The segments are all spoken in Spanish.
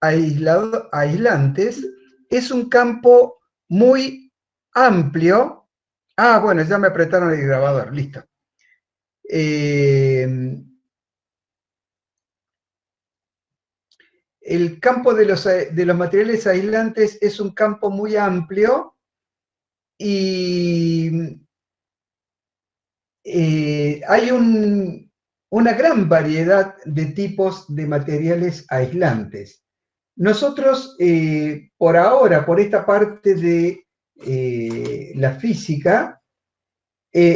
aislantes es un campo muy amplio. Ah, bueno, ya me apretaron el grabador, listo. El campo de los materiales aislantes es un campo muy amplio y hay una gran variedad de tipos de materiales aislantes. Nosotros, por ahora, por esta parte de la física,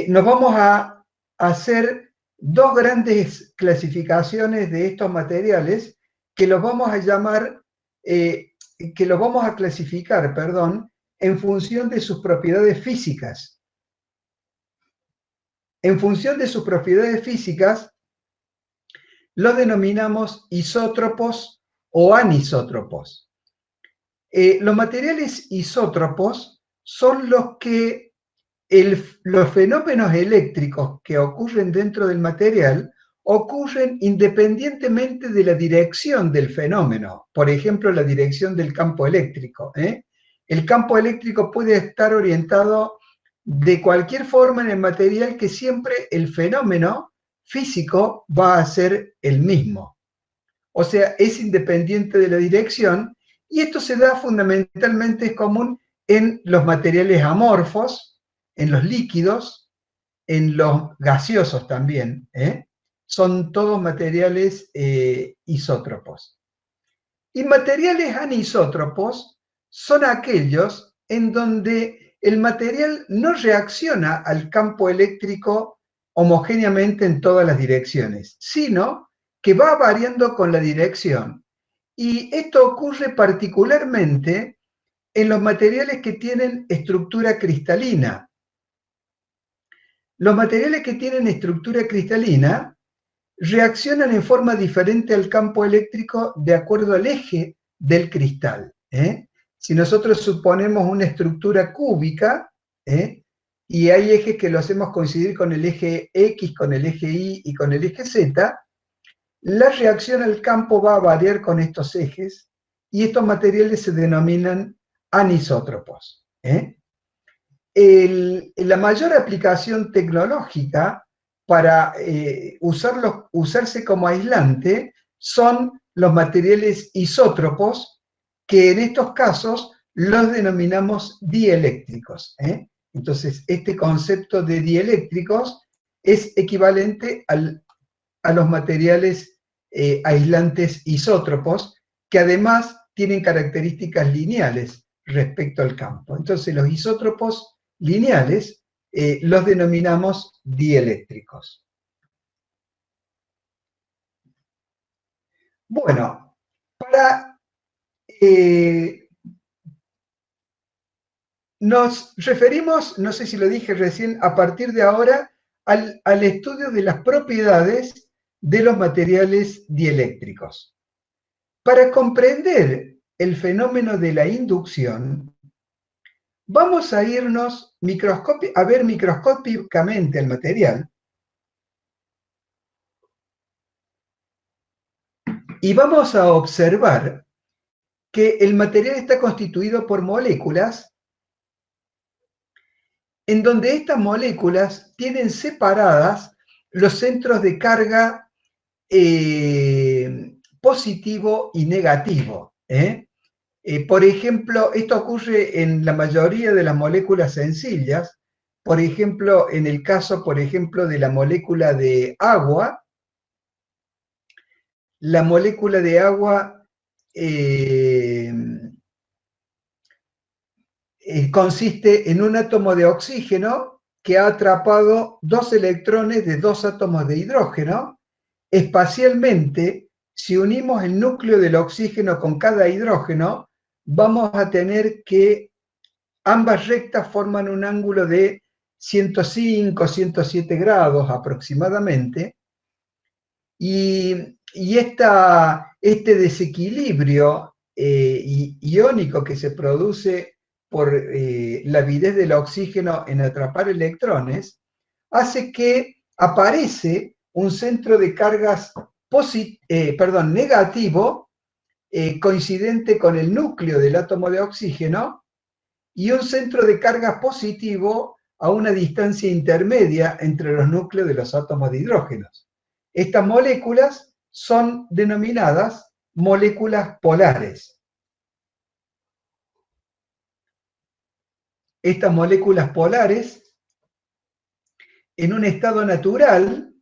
nos vamos a hacer dos grandes clasificaciones de estos materiales que los vamos a llamar, que los vamos a clasificar, perdón, en función de sus propiedades físicas. En función de sus propiedades físicas, los denominamos isótropos o anisótropos. Los materiales isótropos son los que los fenómenos eléctricos que ocurren dentro del material ocurren independientemente de la dirección del fenómeno, por ejemplo, la dirección del campo eléctrico. El campo eléctrico puede estar orientado de cualquier forma en el material, que siempre el fenómeno físico va a ser el mismo. O sea, es independiente de la dirección, y esto se da fundamentalmente, es común en los materiales amorfos, en los líquidos, en los gaseosos también. Son todos materiales isótropos. Y materiales anisótropos son aquellos en donde el material no reacciona al campo eléctrico homogéneamente en todas las direcciones, sino que va variando con la dirección. Y esto ocurre particularmente en los materiales que tienen estructura cristalina. Los materiales que tienen estructura cristalina reaccionan en forma diferente al campo eléctrico de acuerdo al eje del cristal. Si nosotros suponemos una estructura cúbica, y hay ejes que lo hacemos coincidir con el eje X, con el eje Y y con el eje Z, la reacción al campo va a variar con estos ejes, y estos materiales se denominan anisótropos. La mayor aplicación tecnológica para usarse como aislante son los materiales isótropos, que en estos casos los denominamos dieléctricos. Entonces, este concepto de dieléctricos es equivalente a los materiales aislantes isótropos, que además tienen características lineales respecto al campo. Entonces, los isótropos lineales los denominamos dieléctricos. Bueno, nos referimos, no sé si lo dije recién, a partir de ahora al estudio de las propiedades de los materiales dieléctricos. Para comprender el fenómeno de la inducción, vamos a irnos a ver microscópicamente el material, y vamos a observar que el material está constituido por moléculas, en donde estas moléculas tienen separadas los centros de carga positivo y negativo. Por ejemplo, esto ocurre en la mayoría de las moléculas sencillas. Por ejemplo, en el caso, de la molécula de agua, la molécula de agua consiste en un átomo de oxígeno que ha atrapado dos electrones de dos átomos de hidrógeno. Espacialmente, si unimos el núcleo del oxígeno con cada hidrógeno, vamos a tener que ambas rectas forman un ángulo de 105, 107 grados aproximadamente, y este desequilibrio iónico que se produce por la avidez del oxígeno en atrapar electrones, hace que aparece un centro de cargas negativo coincidente con el núcleo del átomo de oxígeno y un centro de carga positivo a una distancia intermedia entre los núcleos de los átomos de hidrógeno. Estas moléculas son denominadas moléculas polares. Estas moléculas polares, en un estado natural,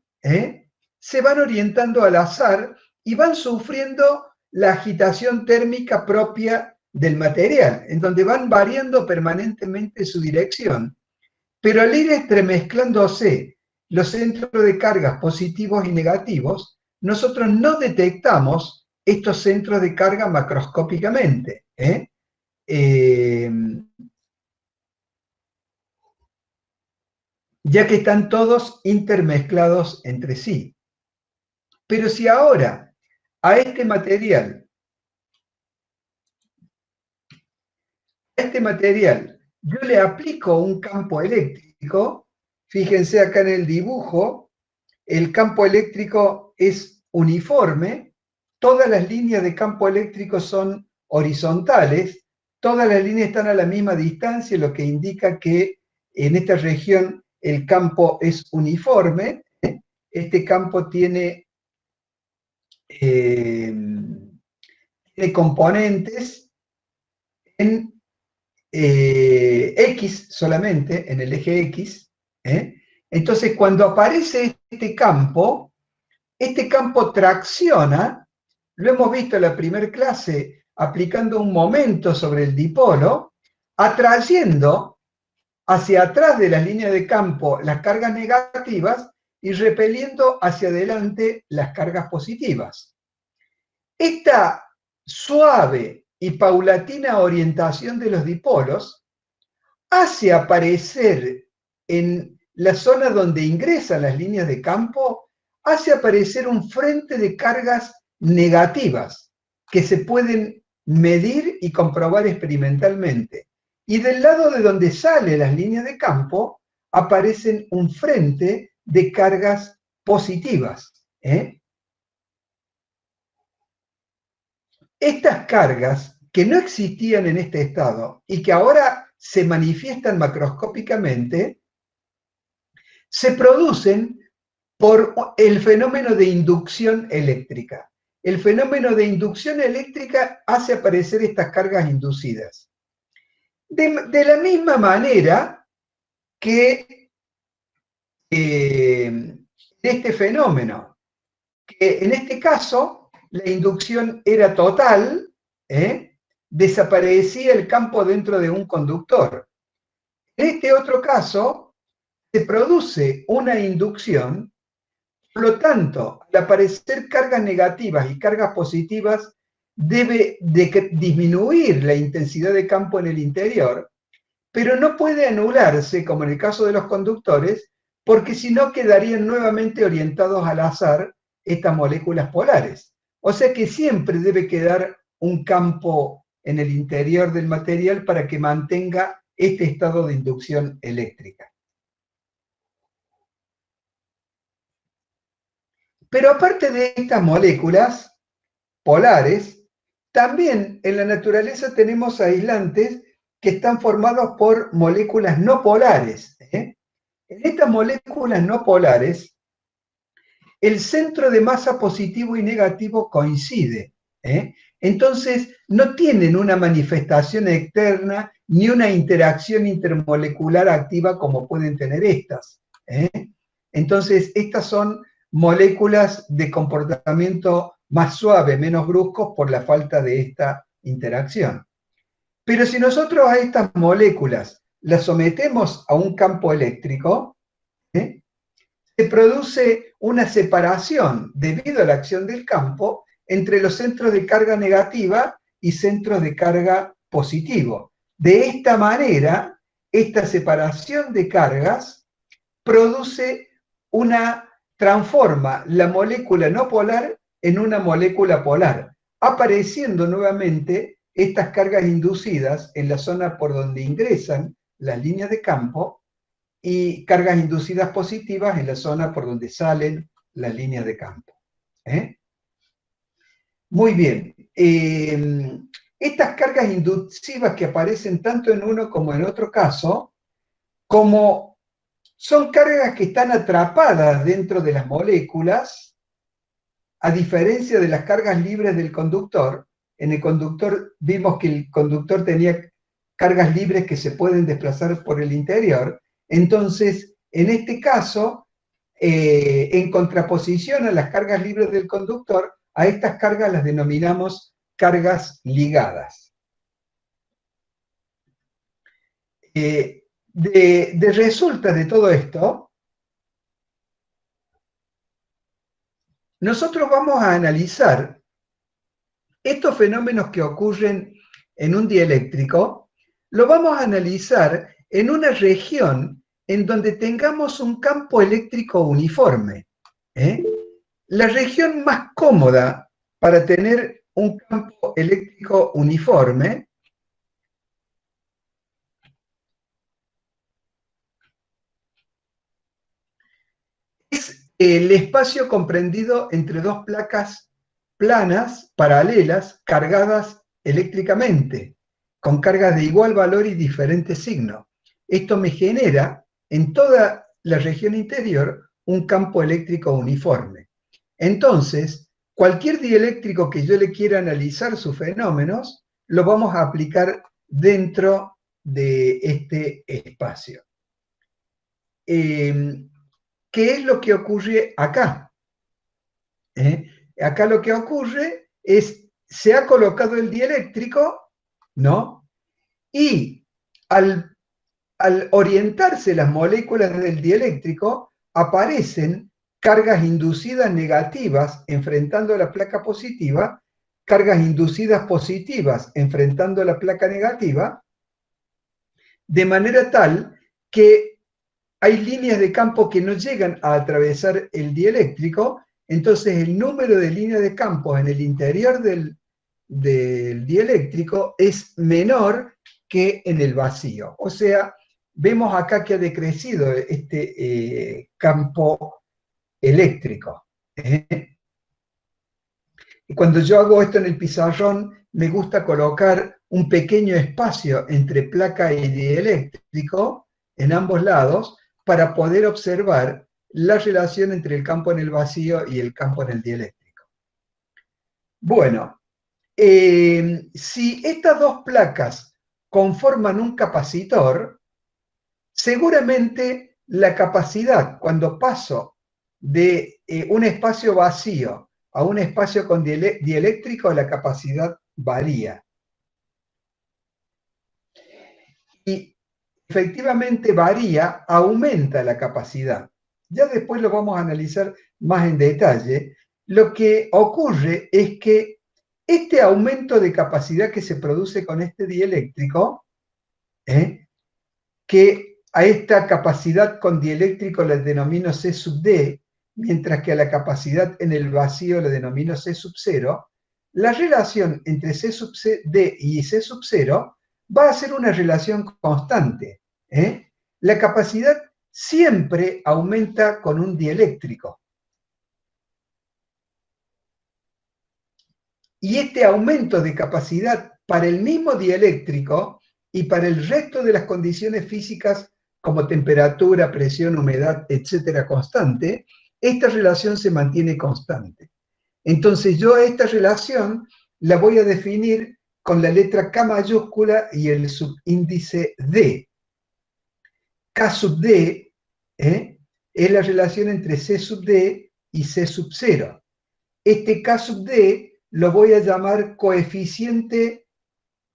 se van orientando al azar y van sufriendo la agitación térmica propia del material, en donde van variando permanentemente su dirección. Pero al ir entremezclándose los centros de cargas positivos y negativos, nosotros no detectamos estos centros de carga macroscópicamente, ya que están todos intermezclados entre sí. Pero si ahora a este material yo le aplico un campo eléctrico, fíjense acá en el dibujo, el campo eléctrico es uniforme, todas las líneas de campo eléctrico son horizontales, todas las líneas están a la misma distancia, lo que indica que en esta región el campo es uniforme. Este campo tiene componentes en X solamente, en el eje X. Entonces, cuando aparece este campo tracciona, lo hemos visto en la primera clase, aplicando un momento sobre el dipolo, atrayendo hacia atrás de las líneas de campo las cargas negativas y repeliendo hacia adelante las cargas positivas. Esta suave y paulatina orientación de los dipolos hace aparecer en la zona donde ingresan las líneas de campo, hace aparecer un frente de cargas negativas que se pueden medir y comprobar experimentalmente. Y del lado de donde salen las líneas de campo, aparecen un frente de cargas positivas. Estas cargas que no existían en este estado y que ahora se manifiestan macroscópicamente, se producen por el fenómeno de inducción eléctrica. El fenómeno de inducción eléctrica hace aparecer estas cargas inducidas. De la misma manera que este fenómeno, que en este caso la inducción era total, desaparecía el campo dentro de un conductor. En este otro caso, se produce una inducción, por lo tanto, al aparecer cargas negativas y cargas positivas, debe disminuir la intensidad de campo en el interior, pero no puede anularse, como en el caso de los conductores, porque si no quedarían nuevamente orientados al azar estas moléculas polares. O sea que siempre debe quedar un campo en el interior del material para que mantenga este estado de inducción eléctrica. Pero aparte de estas moléculas polares, también en la naturaleza tenemos aislantes que están formados por moléculas no polares. En estas moléculas no polares, el centro de masa positivo y negativo coincide. Entonces, no tienen una manifestación externa ni una interacción intermolecular activa como pueden tener estas. Entonces, estas son moléculas de comportamiento más suave, menos bruscos por la falta de esta interacción. Pero si nosotros a estas moléculas las sometemos a un campo eléctrico, se produce una separación debido a la acción del campo entre los centros de carga negativa y centros de carga positivo. De esta manera, esta separación de cargas transforma la molécula no polar en una molécula polar, apareciendo nuevamente estas cargas inducidas en la zona por donde ingresan las líneas de campo y cargas inducidas positivas en la zona por donde salen las líneas de campo. Muy bien. Estas cargas inductivas que aparecen tanto en uno como en otro caso, como son cargas que están atrapadas dentro de las moléculas, a diferencia de las cargas libres del conductor. En el conductor vimos que el conductor tenía cargas libres que se pueden desplazar por el interior. Entonces, en este caso, en contraposición a las cargas libres del conductor, a estas cargas las denominamos cargas ligadas. De resulta de todo esto, nosotros vamos a analizar estos fenómenos que ocurren en un dieléctrico, lo vamos a analizar en una región en donde tengamos un campo eléctrico uniforme. La región más cómoda para tener un campo eléctrico uniforme es el espacio comprendido entre dos placas planas, paralelas, cargadas eléctricamente, con cargas de igual valor y diferente signo. Esto me genera en toda la región interior un campo eléctrico uniforme. Entonces, cualquier dieléctrico que yo le quiera analizar sus fenómenos, lo vamos a aplicar dentro de este espacio. ¿Qué es lo que ocurre acá? Acá lo que ocurre es, se ha colocado el dieléctrico, ¿no? Y al orientarse las moléculas del dieléctrico, aparecen cargas inducidas negativas enfrentando la placa positiva, cargas inducidas positivas enfrentando la placa negativa, de manera tal que hay líneas de campo que no llegan a atravesar el dieléctrico. Entonces el número de líneas de campo en el interior del dieléctrico es menor que en el vacío. O sea, vemos acá que ha decrecido este campo eléctrico. Y cuando yo hago esto en el pizarrón, me gusta colocar un pequeño espacio entre placa y dieléctrico en ambos lados para poder observar la relación entre el campo en el vacío y el campo en el dieléctrico. Bueno, si estas dos placas conforman un capacitor, seguramente la capacidad, cuando paso de un espacio vacío a un espacio con dieléctrico, la capacidad varía. Y efectivamente varía, aumenta la capacidad. Ya después lo vamos a analizar más en detalle. Lo que ocurre es que este aumento de capacidad que se produce con este dieléctrico, que a esta capacidad con dieléctrico la denomino C sub D, mientras que a la capacidad en el vacío la denomino C sub 0, la relación entre C sub D y C sub 0 va a ser una relación constante. La capacidad siempre aumenta con un dieléctrico. Y este aumento de capacidad para el mismo dieléctrico y para el resto de las condiciones físicas como temperatura, presión, humedad, etcétera, constante, esta relación se mantiene constante. Entonces yo a esta relación la voy a definir con la letra K mayúscula y el subíndice D. K sub D es la relación entre C sub D y C sub 0. Este K sub D lo voy a llamar coeficiente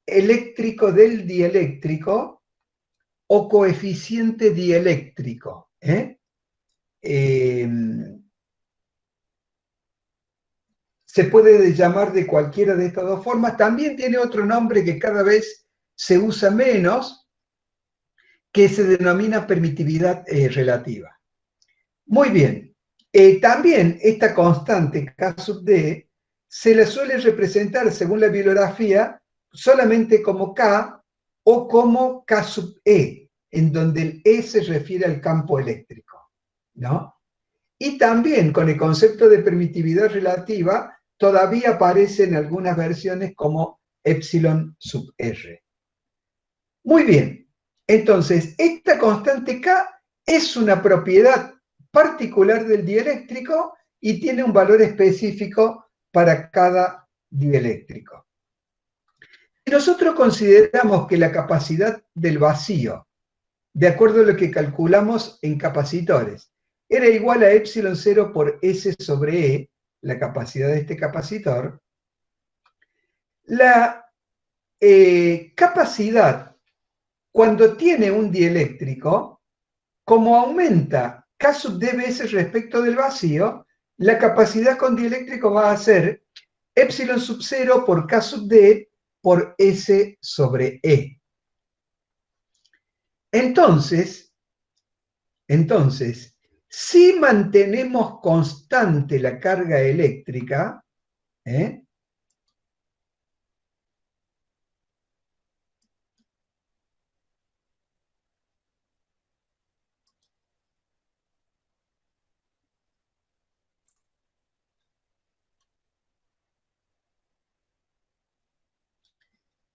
eléctrico del dieléctrico o coeficiente dieléctrico. Se puede llamar de cualquiera de estas dos formas. También tiene otro nombre que cada vez se usa menos, que se denomina permitividad relativa. Muy bien. También esta constante K sub D se la suele representar, según la bibliografía, solamente como K o como K sub E, en donde el E se refiere al campo eléctrico, ¿no? Y también con el concepto de permitividad relativa todavía aparece en algunas versiones como epsilon sub r. Muy bien, entonces esta constante K es una propiedad particular del dieléctrico y tiene un valor específico para cada dieléctrico. Si nosotros consideramos que la capacidad del vacío, de acuerdo a lo que calculamos en capacitores, era igual a epsilon 0 por S sobre E, la capacidad de este capacitor, la capacidad, cuando tiene un dieléctrico, como aumenta K sub D veces respecto del vacío, la capacidad con dieléctrico va a ser epsilon sub 0 por K sub D por S sobre E. Entonces, si mantenemos constante la carga eléctrica,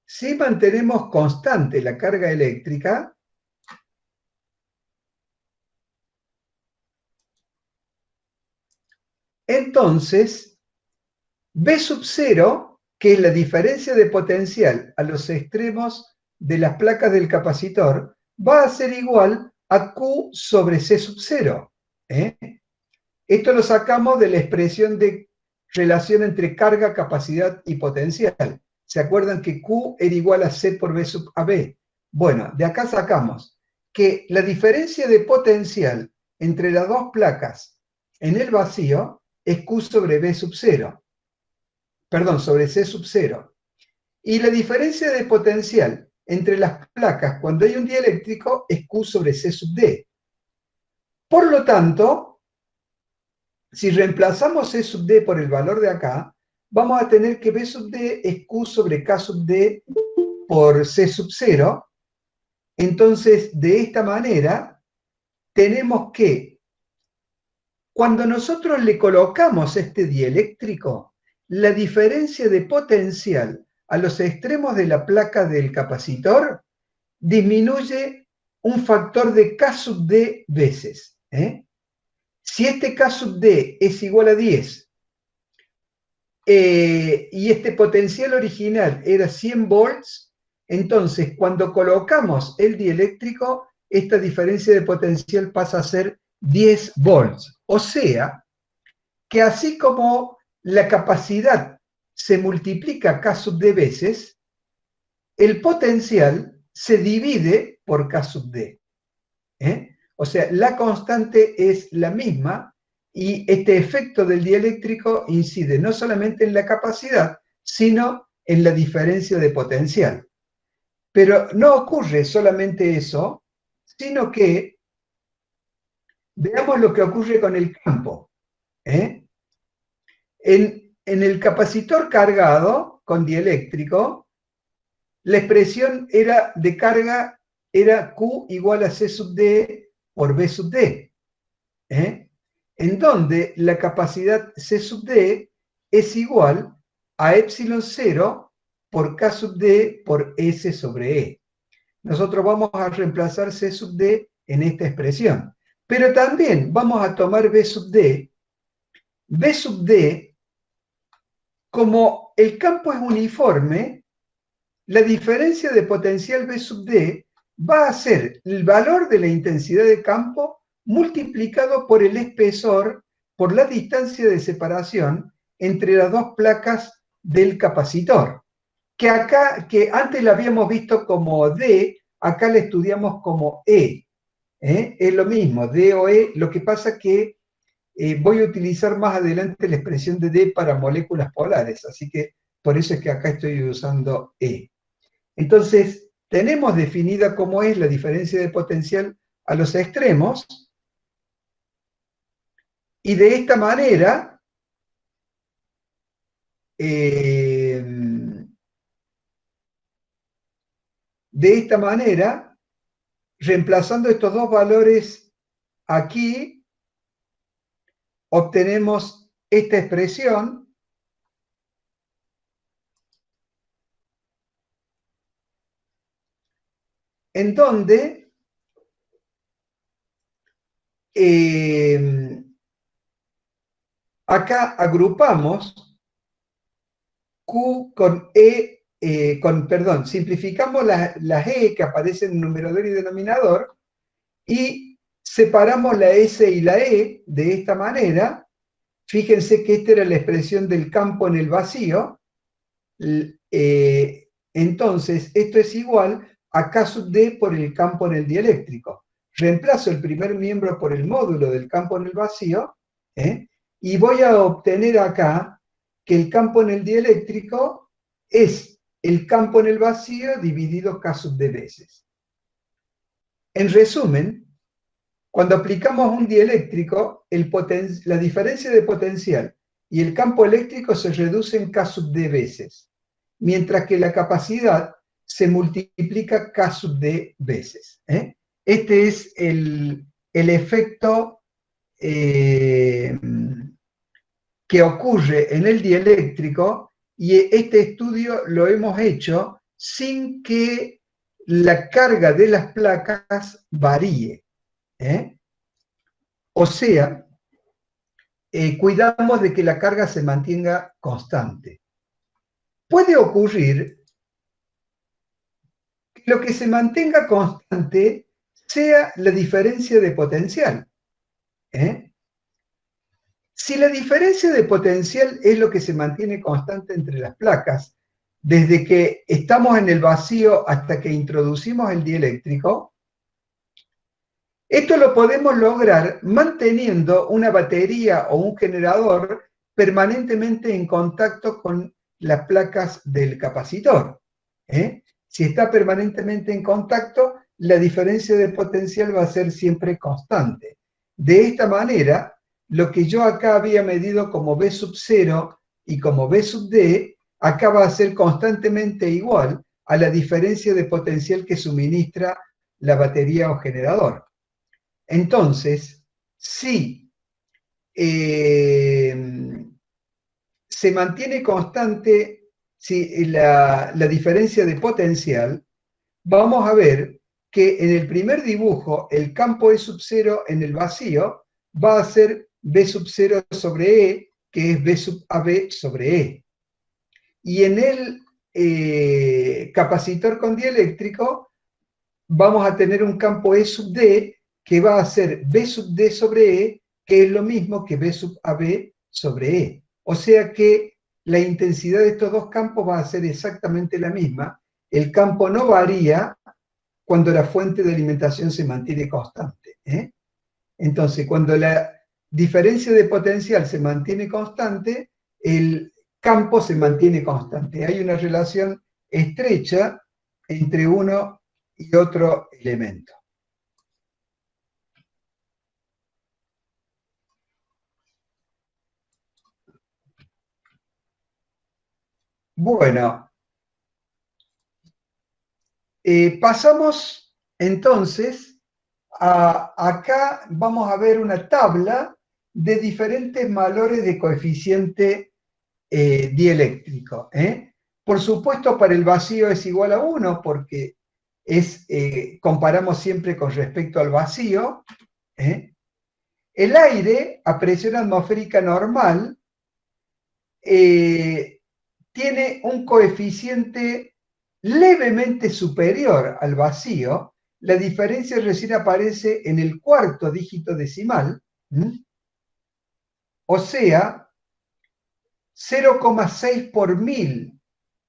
si mantenemos constante la carga eléctrica, entonces B sub 0, que es la diferencia de potencial a los extremos de las placas del capacitor, va a ser igual a Q sobre C sub 0. Esto lo sacamos de la expresión de relación entre carga, capacidad y potencial. ¿Se acuerdan que Q era igual a C por B sub AB? Bueno, de acá sacamos que la diferencia de potencial entre las dos placas en el vacío es Q sobre B sub 0. Perdón, sobre C sub 0. Y la diferencia de potencial entre las placas cuando hay un dieléctrico es Q sobre C sub D. Por lo tanto, si reemplazamos C sub D por el valor de acá, vamos a tener que B sub D es Q sobre K sub D por C sub 0. Entonces, de esta manera, tenemos que, cuando nosotros le colocamos este dieléctrico, la diferencia de potencial a los extremos de la placa del capacitor disminuye un factor de K sub D veces. Si este K sub D es igual a 10 y este potencial original era 100 volts, entonces cuando colocamos el dieléctrico, esta diferencia de potencial pasa a ser 10 volts. O sea, que así como la capacidad se multiplica K sub D veces, el potencial se divide por K sub D. O sea, la constante es la misma y este efecto del dieléctrico incide no solamente en la capacidad, sino en la diferencia de potencial. Pero no ocurre solamente eso, sino que veamos lo que ocurre con el campo. En el capacitor cargado con dieléctrico, la expresión era de carga era Q igual a C sub D por B sub D. En donde la capacidad C sub D es igual a epsilon 0 por K sub D por S sobre E. Nosotros vamos a reemplazar C sub D en esta expresión. Pero también vamos a tomar B sub D. B sub D, como el campo es uniforme, la diferencia de potencial B sub D va a ser el valor de la intensidad de campo multiplicado por el espesor, por la distancia de separación entre las dos placas del capacitor. Que antes la habíamos visto como D, acá la estudiamos como E. Es lo mismo, D o E, lo que pasa que voy a utilizar más adelante la expresión de D para moléculas polares, así que por eso es que acá estoy usando E. Entonces, tenemos definida cómo es la diferencia de potencial a los extremos, y de esta manera, reemplazando estos dos valores aquí, obtenemos esta expresión en donde acá agrupamos Q con E, perdón, simplificamos las E que aparecen en numerador y denominador y separamos la S y la E de esta manera. Fíjense que esta era la expresión del campo en el vacío. Entonces, esto es igual a K sub D por el campo en el dieléctrico. Reemplazo el primer miembro por el módulo del campo en el vacío, y voy a obtener acá que el campo en el dieléctrico es el campo en el vacío dividido K sub D veces. En resumen, cuando aplicamos un dieléctrico, la diferencia de potencial y el campo eléctrico se reduce en K sub D veces, mientras que la capacidad se multiplica K sub D veces. Este es el efecto que ocurre en el dieléctrico, y este estudio lo hemos hecho sin que la carga de las placas varíe. O sea, cuidamos de que la carga se mantenga constante. Puede ocurrir que lo que se mantenga constante sea la diferencia de potencial. Si la diferencia de potencial es lo que se mantiene constante entre las placas, desde que estamos en el vacío hasta que introducimos el dieléctrico, esto lo podemos lograr manteniendo una batería o un generador permanentemente en contacto con las placas del capacitor. Si está permanentemente en contacto, la diferencia de potencial va a ser siempre constante. De esta manera, lo que yo acá había medido como V sub 0 y como V sub D, acá va a ser constantemente igual a la diferencia de potencial que suministra la batería o generador. Entonces, si se mantiene constante la diferencia de potencial, vamos a ver que en el primer dibujo el campo E sub 0 en el vacío va a ser V sub 0 sobre E, que es V sub AB sobre E. Y en el capacitor con dieléctrico vamos a tener un campo E sub D que va a ser V sub D sobre E, que es lo mismo que V sub AB sobre E. O sea que la intensidad de estos dos campos va a ser exactamente la misma. El campo no varía cuando la fuente de alimentación se mantiene constante. Entonces, cuando la diferencia de potencial se mantiene constante, el campo se mantiene constante. Hay una relación estrecha entre uno y otro elemento. Bueno, pasamos entonces acá vamos a ver una tabla de diferentes valores de coeficiente dieléctrico. Por supuesto, para el vacío es igual a 1 porque comparamos siempre con respecto al vacío. El aire a presión atmosférica normal tiene un coeficiente levemente superior al vacío. La diferencia recién aparece en el cuarto dígito decimal. O sea, 0,6 por mil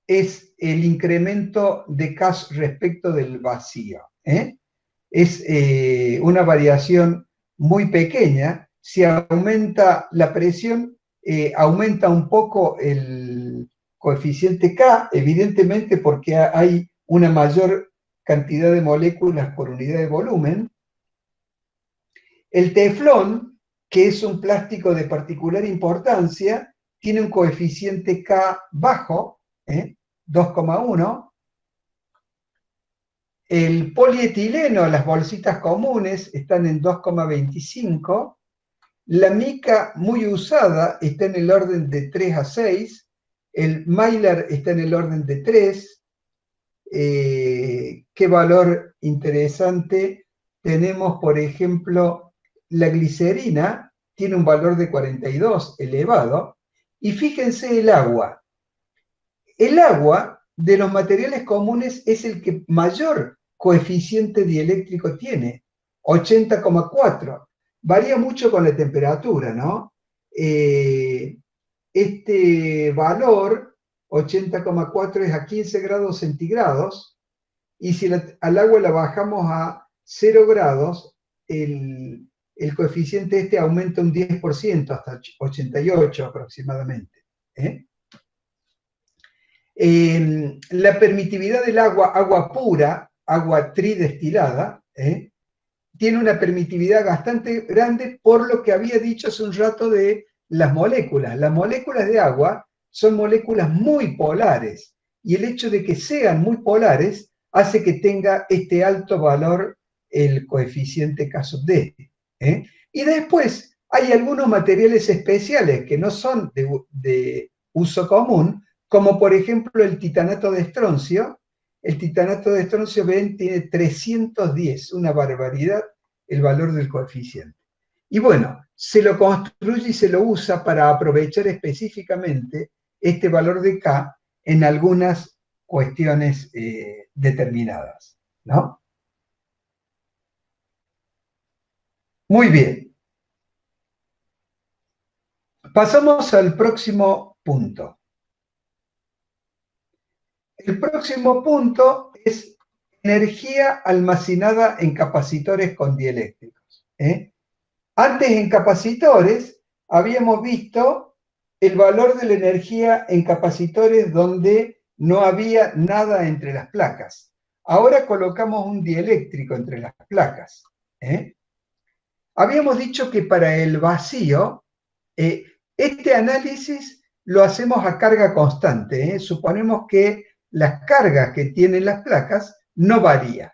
es el incremento de K respecto del vacío. Es una variación muy pequeña. Si aumenta la presión, aumenta un poco el coeficiente K, evidentemente porque hay una mayor cantidad de moléculas por unidad de volumen. El teflón, que es un plástico de particular importancia, tiene un coeficiente K bajo, 2,1. El polietileno, las bolsitas comunes, están en 2,25. La mica muy usada está en el orden de 3 a 6. El mylar está en el orden de 3. qué valor interesante tenemos, por ejemplo, la glicerina tiene un valor de 42 elevado, y fíjense el agua. El agua de los materiales comunes es el que mayor coeficiente dieléctrico tiene, 80,4. Varía mucho con la temperatura, ¿no? Este valor, 80,4, es a 15 grados centígrados, y si al agua la bajamos a 0 grados, el coeficiente este aumenta un 10%, hasta 88 aproximadamente. La permitividad del agua, agua pura, agua tridestilada, tiene una permitividad bastante grande, por lo que había dicho hace un rato de las moléculas. Las moléculas de agua son moléculas muy polares, y el hecho de que sean muy polares hace que tenga este alto valor el coeficiente K sub D. Y después hay algunos materiales especiales que no son de uso común, como por ejemplo el titanato de estroncio. El titanato de estroncio, ven, tiene 310, una barbaridad el valor del coeficiente. Y bueno, se lo construye y se lo usa para aprovechar específicamente este valor de K en algunas cuestiones determinadas, ¿no? Muy bien. Pasamos al próximo punto. El próximo punto es energía almacenada en capacitores con dieléctricos. Antes, en capacitores habíamos visto el valor de la energía en capacitores donde no había nada entre las placas. Ahora colocamos un dieléctrico entre las placas. Habíamos dicho que para el vacío, este análisis lo hacemos a carga constante. Suponemos que las cargas que tienen las placas no varían.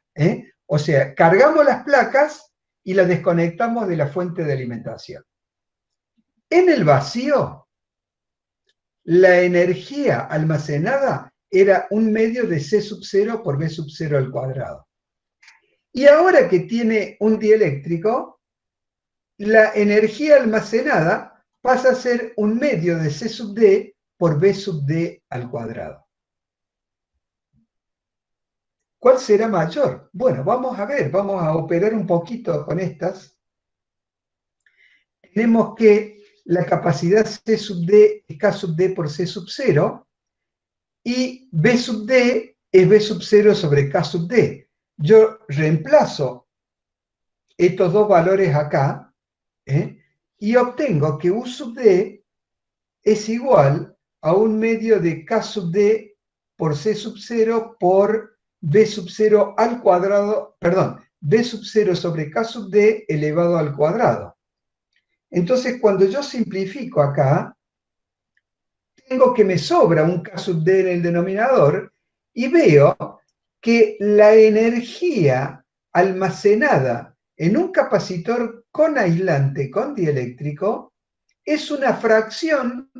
O sea, cargamos las placas y las desconectamos de la fuente de alimentación. En el vacío, la energía almacenada era un medio de C sub 0 por B sub 0 al cuadrado. Y ahora que tiene un dieléctrico, la energía almacenada pasa a ser un medio de C sub D por B sub D al cuadrado. ¿Cuál será mayor? Bueno, vamos a ver, vamos a operar un poquito con estas. Tenemos que la capacidad C sub D es K sub D por C sub 0, y B sub D es B sub 0 sobre K sub D. Yo reemplazo estos dos valores acá, y obtengo que U sub D es igual a un medio de K sub D por C sub 0 por B sub 0 al cuadrado, perdón, B sub 0 sobre K sub D elevado al cuadrado. Entonces, cuando yo simplifico acá, tengo que me sobra un K sub D en el denominador, y veo que la energía almacenada en un capacitor con aislante, con dieléctrico, es una fracción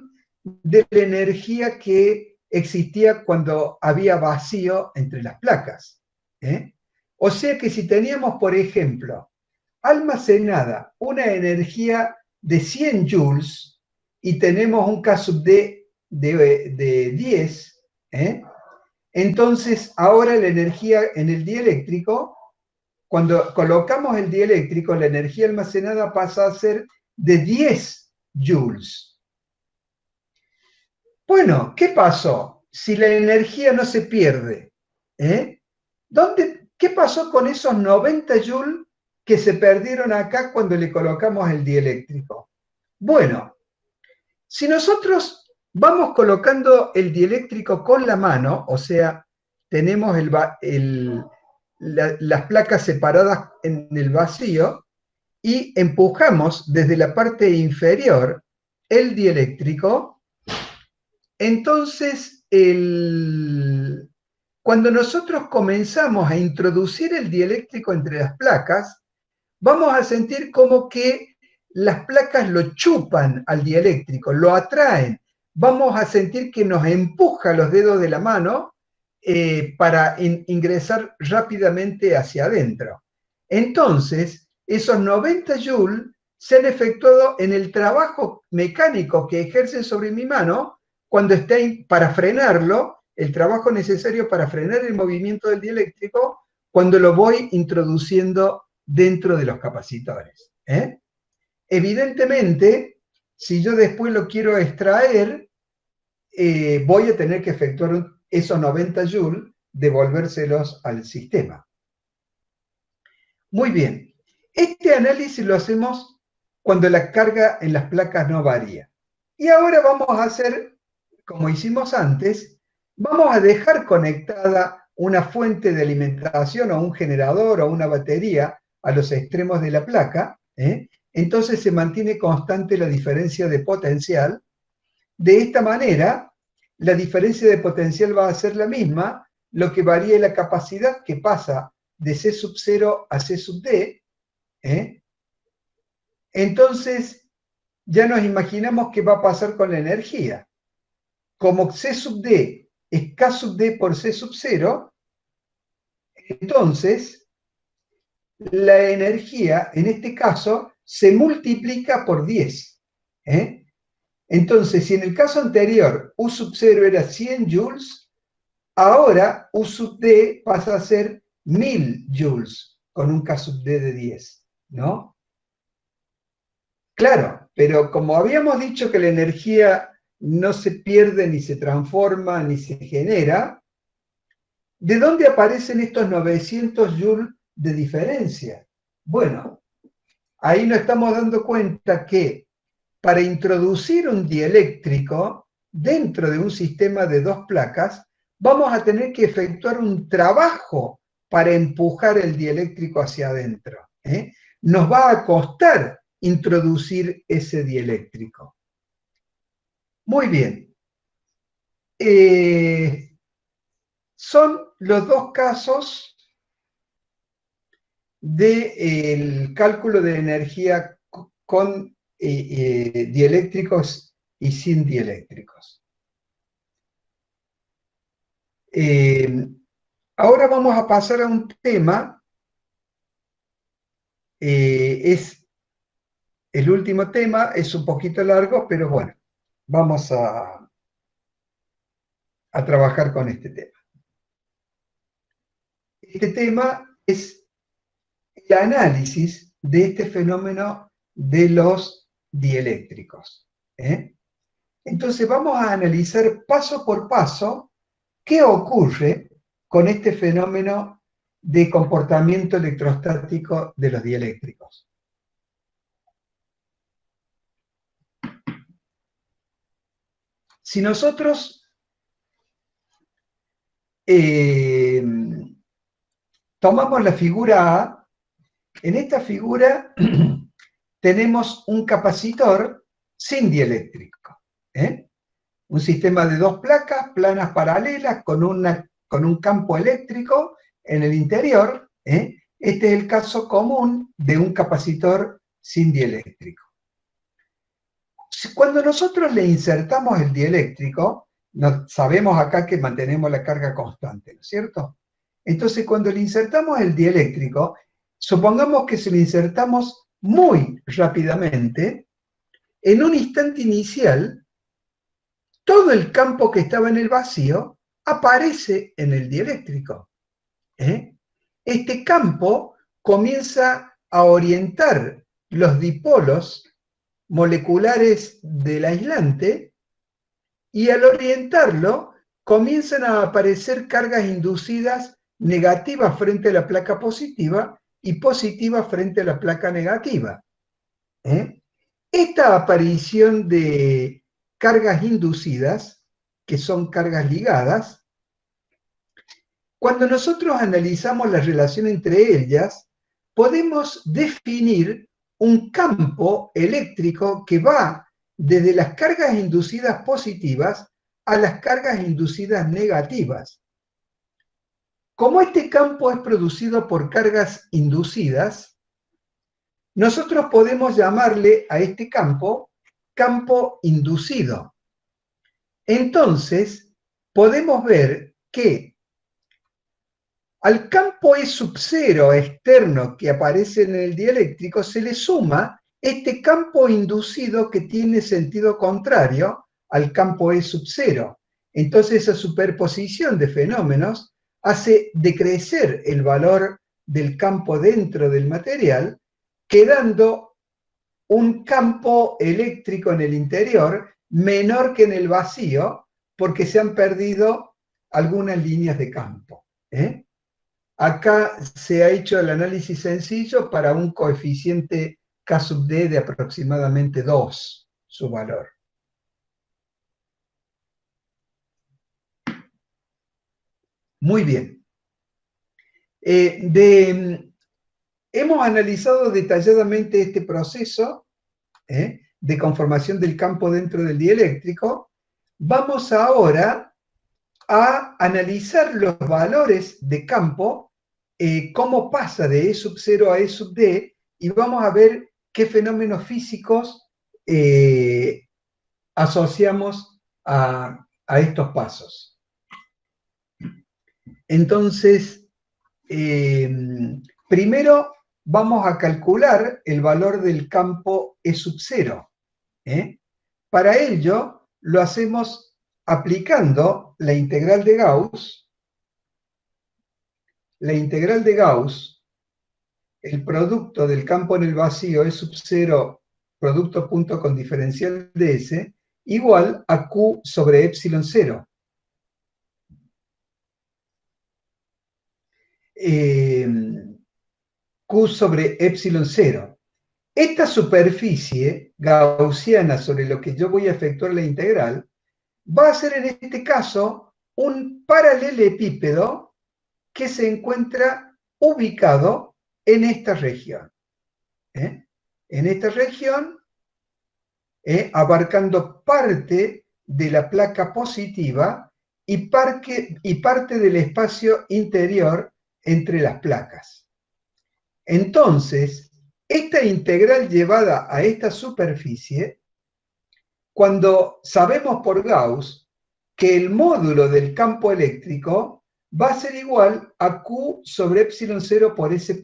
de la energía que existía cuando había vacío entre las placas. O sea que si teníamos, por ejemplo, almacenada una energía de 100 joules y tenemos un K sub D de 10, entonces ahora la energía en el dieléctrico, cuando colocamos el dieléctrico, la energía almacenada pasa a ser de 10 joules. Bueno, ¿qué pasó si la energía no se pierde? ¿Qué pasó con esos 90 joules que se perdieron acá cuando le colocamos el dieléctrico? Bueno, si nosotros vamos colocando el dieléctrico con la mano, o sea, tenemos las placas separadas en el vacío, y empujamos desde la parte inferior el dieléctrico, entonces cuando nosotros comenzamos a introducir el dieléctrico entre las placas, vamos a sentir como que las placas lo chupan al dieléctrico, lo atraen. Vamos a sentir que nos empuja los dedos de la mano para ingresar rápidamente hacia adentro. Entonces, esos 90 joules se han efectuado en el trabajo mecánico que ejerce sobre mi mano cuando esté para frenarlo, el trabajo necesario para frenar el movimiento del dieléctrico cuando lo voy introduciendo dentro de los capacitores. Evidentemente, si yo después lo quiero extraer, voy a tener que efectuar esos 90 joules, devolvérselos al sistema. Muy bien. Este análisis lo hacemos cuando la carga en las placas no varía. Y ahora vamos a hacer, como hicimos antes, vamos a dejar conectada una fuente de alimentación o un generador o una batería a los extremos de la placa. Entonces se mantiene constante la diferencia de potencial. De esta manera, la diferencia de potencial va a ser la misma, lo que varía es la capacidad que pasa de C sub 0 a C sub D. Entonces, ya nos imaginamos qué va a pasar con la energía. Como C sub D es K sub D por C sub 0, entonces la energía, en este caso, se multiplica por 10. Entonces, si en el caso anterior U sub 0 era 100 joules, ahora U sub D pasa a ser 1000 joules con un K sub D de 10, ¿no? Claro, pero como habíamos dicho que la energía no se pierde, ni se transforma, ni se genera, ¿de dónde aparecen estos 900 joules de diferencia? Bueno, ahí nos estamos dando cuenta que para introducir un dieléctrico dentro de un sistema de dos placas, vamos a tener que efectuar un trabajo para empujar el dieléctrico hacia adentro. Nos va a costar introducir ese dieléctrico. Muy bien. Son los dos casos del cálculo de energía con dieléctricos y sin dieléctricos. Ahora vamos a pasar a un tema, es el último tema, es un poquito largo, pero bueno, vamos a trabajar con este tema. Este tema es el análisis de este fenómeno de los dieléctricos. Entonces vamos a analizar paso por paso qué ocurre con este fenómeno de comportamiento electrostático de los dieléctricos. Si nosotros tomamos la figura A, en esta figura tenemos un capacitor sin dieléctrico. Un sistema de dos placas planas paralelas con un campo eléctrico en el interior. Este es el caso común de un capacitor sin dieléctrico. Cuando nosotros le insertamos el dieléctrico, sabemos acá que mantenemos la carga constante, ¿no es cierto? Entonces, cuando le insertamos el dieléctrico, supongamos que se lo insertamos muy rápidamente, en un instante inicial, todo el campo que estaba en el vacío aparece en el dieléctrico. Este campo comienza a orientar los dipolos moleculares del aislante y al orientarlo comienzan a aparecer cargas inducidas negativas frente a la placa positiva y positivas frente a la placa negativa. Esta aparición de cargas inducidas, que son cargas ligadas, cuando nosotros analizamos la relación entre ellas, podemos definir un campo eléctrico que va desde las cargas inducidas positivas a las cargas inducidas negativas. Como este campo es producido por cargas inducidas, nosotros podemos llamarle a este campo inducido. Entonces, podemos ver que Al campo E sub 0 externo que aparece en el dieléctrico se le suma este campo inducido que tiene sentido contrario al campo E sub 0. Entonces esa superposición de fenómenos hace decrecer el valor del campo dentro del material, quedando un campo eléctrico en el interior menor que en el vacío, porque se han perdido algunas líneas de campo. Acá se ha hecho el análisis sencillo para un coeficiente K sub D de aproximadamente 2, su valor. Muy bien. Hemos analizado detalladamente este proceso de conformación del campo dentro del dieléctrico. Vamos ahora a analizar los valores de campo, cómo pasa de E sub 0 a E sub D, y vamos a ver qué fenómenos físicos asociamos a estos pasos. Entonces, primero vamos a calcular el valor del campo E sub 0. Para ello, lo hacemos aplicando la integral de Gauss. La integral de Gauss, el producto del campo en el vacío E sub 0, producto punto con diferencial de S, igual a Q sobre epsilon 0. Q sobre epsilon 0. Esta superficie gaussiana sobre lo que yo voy a efectuar la integral va a ser en este caso un paralelepípedo que se encuentra ubicado en esta región. En esta región, abarcando parte de la placa positiva y parte del espacio interior entre las placas. Entonces, esta integral llevada a esta superficie, cuando sabemos por Gauss que el módulo del campo eléctrico va a ser igual a Q sobre epsilon 0 por S',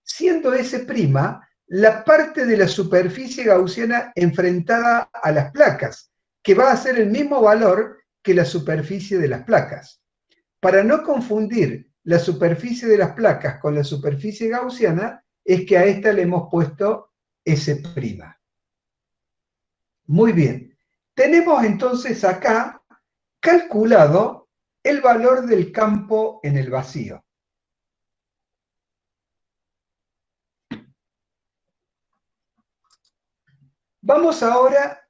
siendo S' la parte de la superficie gaussiana enfrentada a las placas, que va a ser el mismo valor que la superficie de las placas. Para no confundir la superficie de las placas con la superficie gaussiana, es que a esta le hemos puesto S'. Muy bien. Tenemos entonces acá calculado el valor del campo en el vacío. Vamos ahora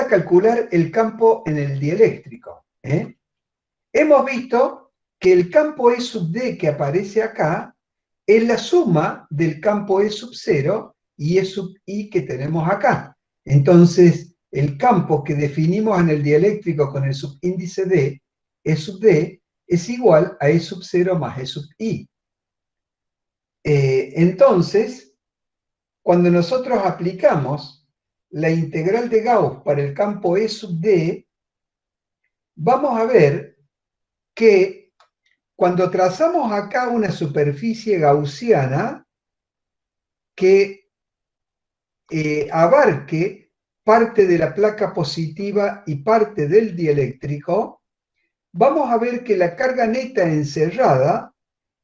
a calcular el campo en el dieléctrico. Hemos visto que el campo E sub D que aparece acá es la suma del campo E sub 0 y E sub I que tenemos acá. Entonces, el campo que definimos en el dieléctrico con el subíndice D, E sub D, es igual a E sub 0 más E sub I. Entonces, cuando nosotros aplicamos la integral de Gauss para el campo E sub D, vamos a ver que cuando trazamos acá una superficie gaussiana que abarque parte de la placa positiva y parte del dieléctrico, vamos a ver que la carga neta encerrada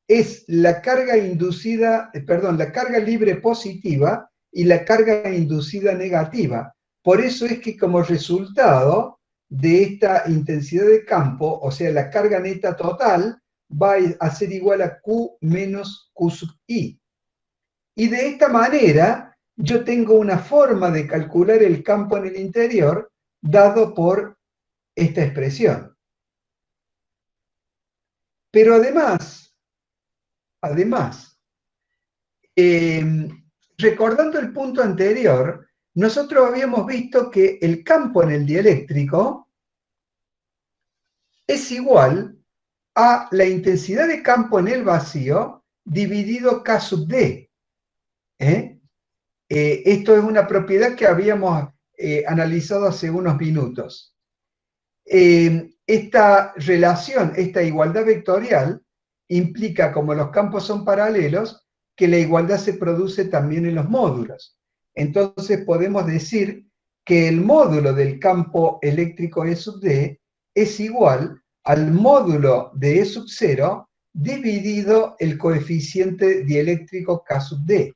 es la carga inducida, la carga libre positiva y la carga inducida negativa. Por eso es que como resultado de esta intensidad de campo, o sea, la carga neta total, va a ser igual a Q menos Q sub I. Y de esta manera, yo tengo una forma de calcular el campo en el interior dado por esta expresión. Pero además, recordando el punto anterior, nosotros habíamos visto que el campo en el dieléctrico es igual a la intensidad de campo en el vacío dividido K sub D. Esto es una propiedad que habíamos analizado hace unos minutos. Esta relación, esta igualdad vectorial, implica, como los campos son paralelos, que la igualdad se produce también en los módulos. Entonces podemos decir que el módulo del campo eléctrico E sub D es igual al módulo de E sub 0 dividido el coeficiente dieléctrico K sub D.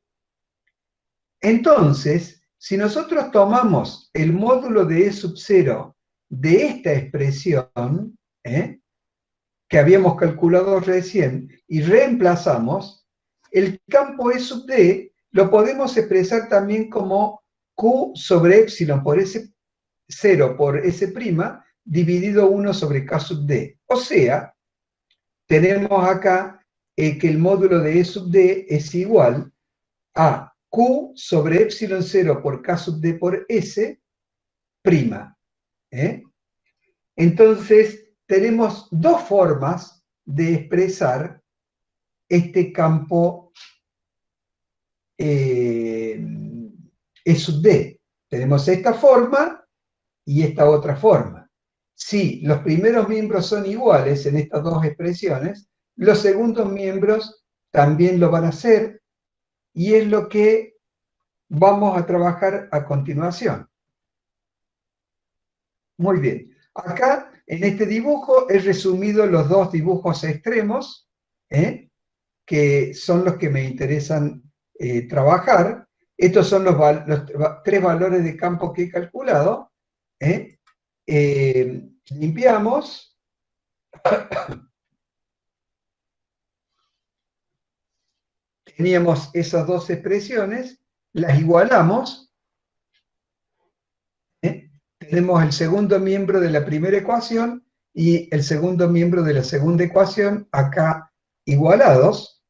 Entonces, si nosotros tomamos el módulo de E sub 0 de esta expresión, que habíamos calculado recién, y reemplazamos, el campo E sub D lo podemos expresar también como Q sobre epsilon por S0 por S' dividido 1 sobre K sub D. O sea, tenemos acá que el módulo de E sub D es igual a Q sobre epsilon 0 por K sub D por S'. Entonces, tenemos dos formas de expresar este campo E sub D. Tenemos esta forma y esta otra forma. Si los primeros miembros son iguales en estas dos expresiones, los segundos miembros también lo van a ser, y es lo que vamos a trabajar a continuación. Muy bien. Acá, en este dibujo, he resumido los dos dibujos extremos, que son los que me interesan trabajar. Estos son los tres valores de campo que he calculado. Limpiamos. Teníamos esas dos expresiones, las igualamos. Tenemos el segundo miembro de la primera ecuación y el segundo miembro de la segunda ecuación acá igualados.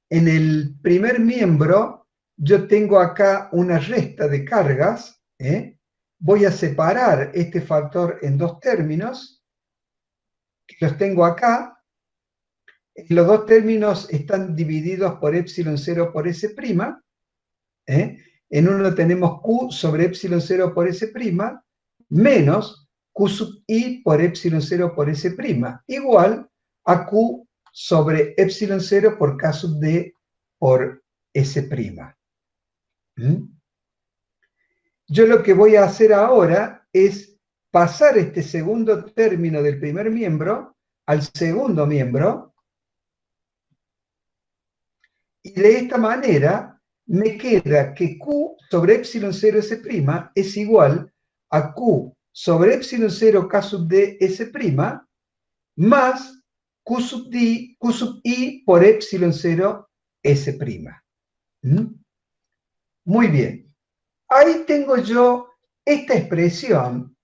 En el primer miembro yo tengo acá una resta de cargas. Voy a separar este factor en dos términos, que los tengo acá. Los dos términos están divididos por epsilon 0 por S'. En uno tenemos Q sobre epsilon 0 por S' menos Q sub I por epsilon 0 por S', igual a Q sobre epsilon 0 por K sub D por S'. Yo lo que voy a hacer ahora es pasar este segundo término del primer miembro al segundo miembro, y de esta manera me queda que Q sobre epsilon 0 S' es igual a Q sobre epsilon 0 K sub D S' más Q sub I por epsilon 0 S'. Muy bien. Ahí tengo yo esta expresión.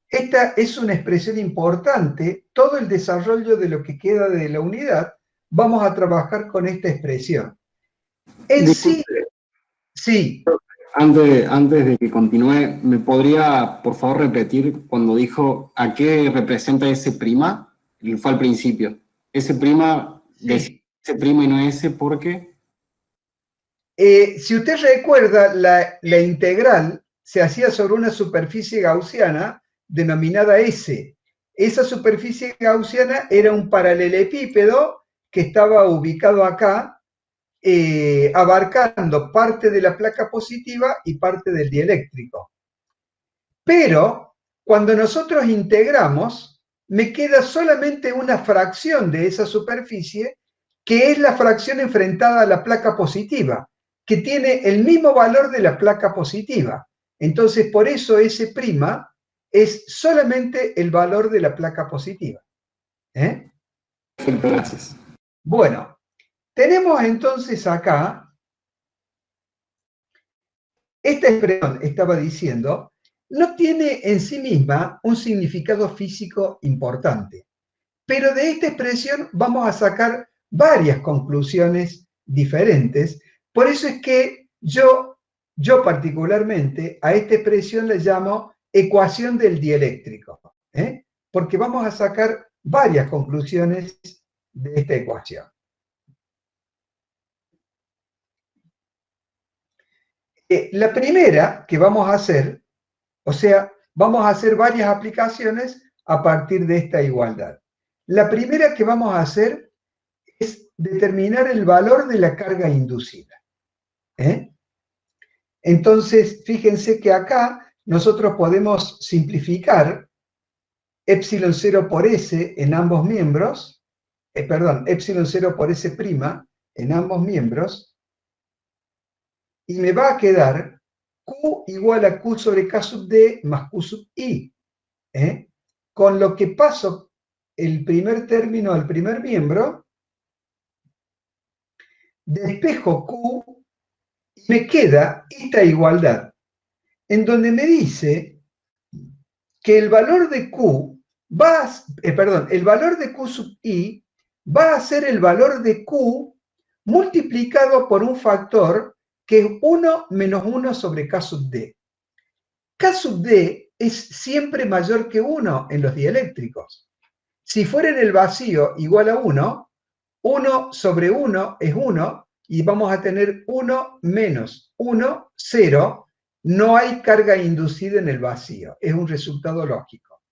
Esta es una expresión importante. Todo el desarrollo de lo que queda de la unidad, vamos a trabajar con esta expresión. En sí, sí. Antes de que continúe, ¿me podría, por favor, repetir cuando dijo a qué representa S'? Fue al principio. S', Sí. S' y no S, ¿por qué? Si usted recuerda, la integral se hacía sobre una superficie gaussiana denominada S. Esa superficie gaussiana era un paralelepípedo que estaba ubicado acá, abarcando parte de la placa positiva y parte del dieléctrico. Pero cuando nosotros integramos, me queda solamente una fracción de esa superficie, que es la fracción enfrentada a la placa positiva, que tiene el mismo valor de la placa positiva. Entonces, por eso S' es solamente el valor de la placa positiva. Gracias. Bueno, tenemos entonces acá, esta expresión, estaba diciendo, no tiene en sí misma un significado físico importante, pero de esta expresión vamos a sacar varias conclusiones diferentes. Por eso es que yo particularmente a esta expresión le llamo ecuación del dieléctrico, porque vamos a sacar varias conclusiones de esta ecuación. La primera que vamos a hacer, o sea, vamos a hacer varias aplicaciones a partir de esta igualdad. La primera que vamos a hacer es determinar el valor de la carga inducida. Entonces, fíjense que acá nosotros podemos simplificar epsilon 0 por S en ambos miembros, epsilon 0 por S' en ambos miembros, y me va a quedar Q igual a Q sobre K sub D más Q sub I. Con lo que paso el primer término al primer miembro, despejo Q y me queda esta igualdad, en donde me dice que el valor de Q el valor de Q sub I va a ser el valor de Q multiplicado por un factor que es 1 menos 1 sobre K sub D. K sub D es siempre mayor que 1 en los dieléctricos. Si fuera en el vacío igual a 1, 1 sobre 1 es 1, y vamos a tener 1 menos 1, 0. No hay carga inducida en el vacío. Es un resultado lógico.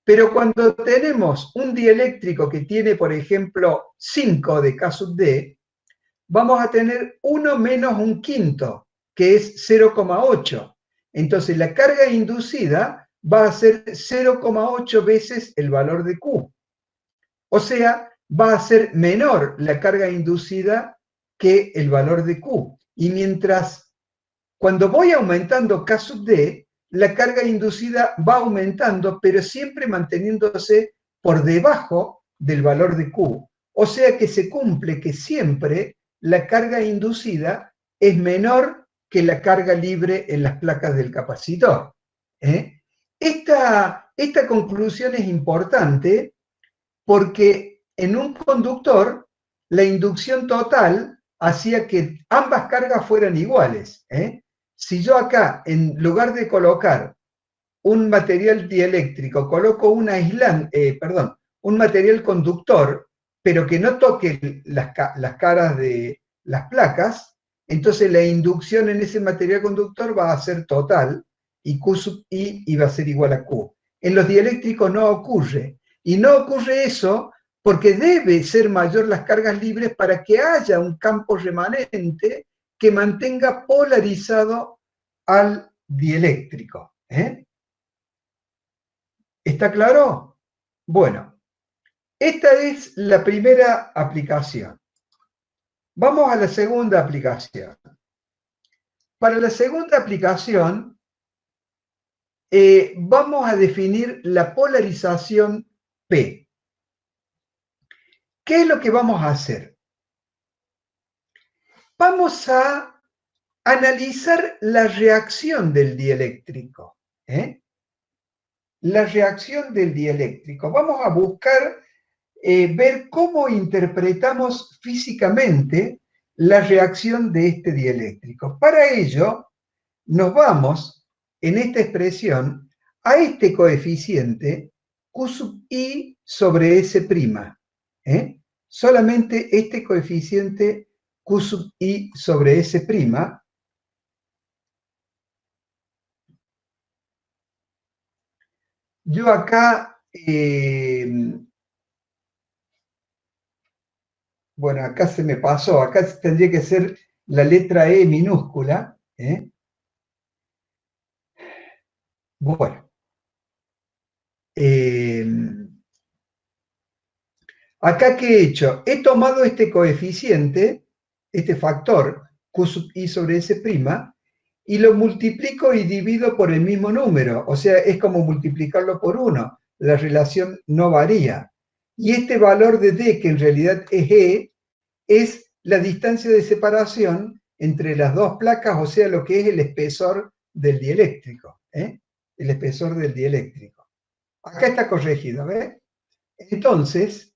Pero cuando tenemos un dieléctrico que tiene, por ejemplo, 5 de K sub D, vamos a tener 1 menos un quinto, que es 0,8. Entonces la carga inducida va a ser 0,8 veces el valor de Q. O sea, va a ser menor la carga inducida que el valor de Q. Y cuando voy aumentando K sub D, la carga inducida va aumentando, pero siempre manteniéndose por debajo del valor de Q. O sea que se cumple que siempre la carga inducida es menor que la carga libre en las placas del capacitor. Esta conclusión es importante porque en un conductor la inducción total hacía que ambas cargas fueran iguales. Si yo acá, en lugar de colocar un material dieléctrico, coloco un material conductor, pero que no toque las caras de las placas, entonces la inducción en ese material conductor va a ser total y Q sub I va a ser igual a Q. En los dieléctricos no ocurre. Y no ocurre eso porque debe ser mayor las cargas libres para que haya un campo remanente que mantenga polarizado al dieléctrico. ¿Está claro? Bueno, esta es la primera aplicación. Vamos a la segunda aplicación. Para la segunda aplicación, vamos a definir la polarización P. ¿Qué es lo que vamos a hacer? Vamos a analizar la reacción del dieléctrico. La reacción del dieléctrico. Vamos a buscar ver cómo interpretamos físicamente la reacción de este dieléctrico. Para ello, nos vamos, en esta expresión, a este coeficiente Q sub I sobre S'. Solamente este coeficiente Q sub I sobre S'. Yo acá, bueno, acá se me pasó, acá tendría que ser la letra E minúscula. Bueno. Acá, ¿qué he hecho? He tomado este coeficiente, este factor, Q sub I sobre S', y lo multiplico y divido por el mismo número. O sea, es como multiplicarlo por 1. La relación no varía. Y este valor de D, que en realidad es E, es la distancia de separación entre las dos placas, o sea, lo que es el espesor del dieléctrico. El espesor del dieléctrico. Acá está corregido, ¿ves? Entonces,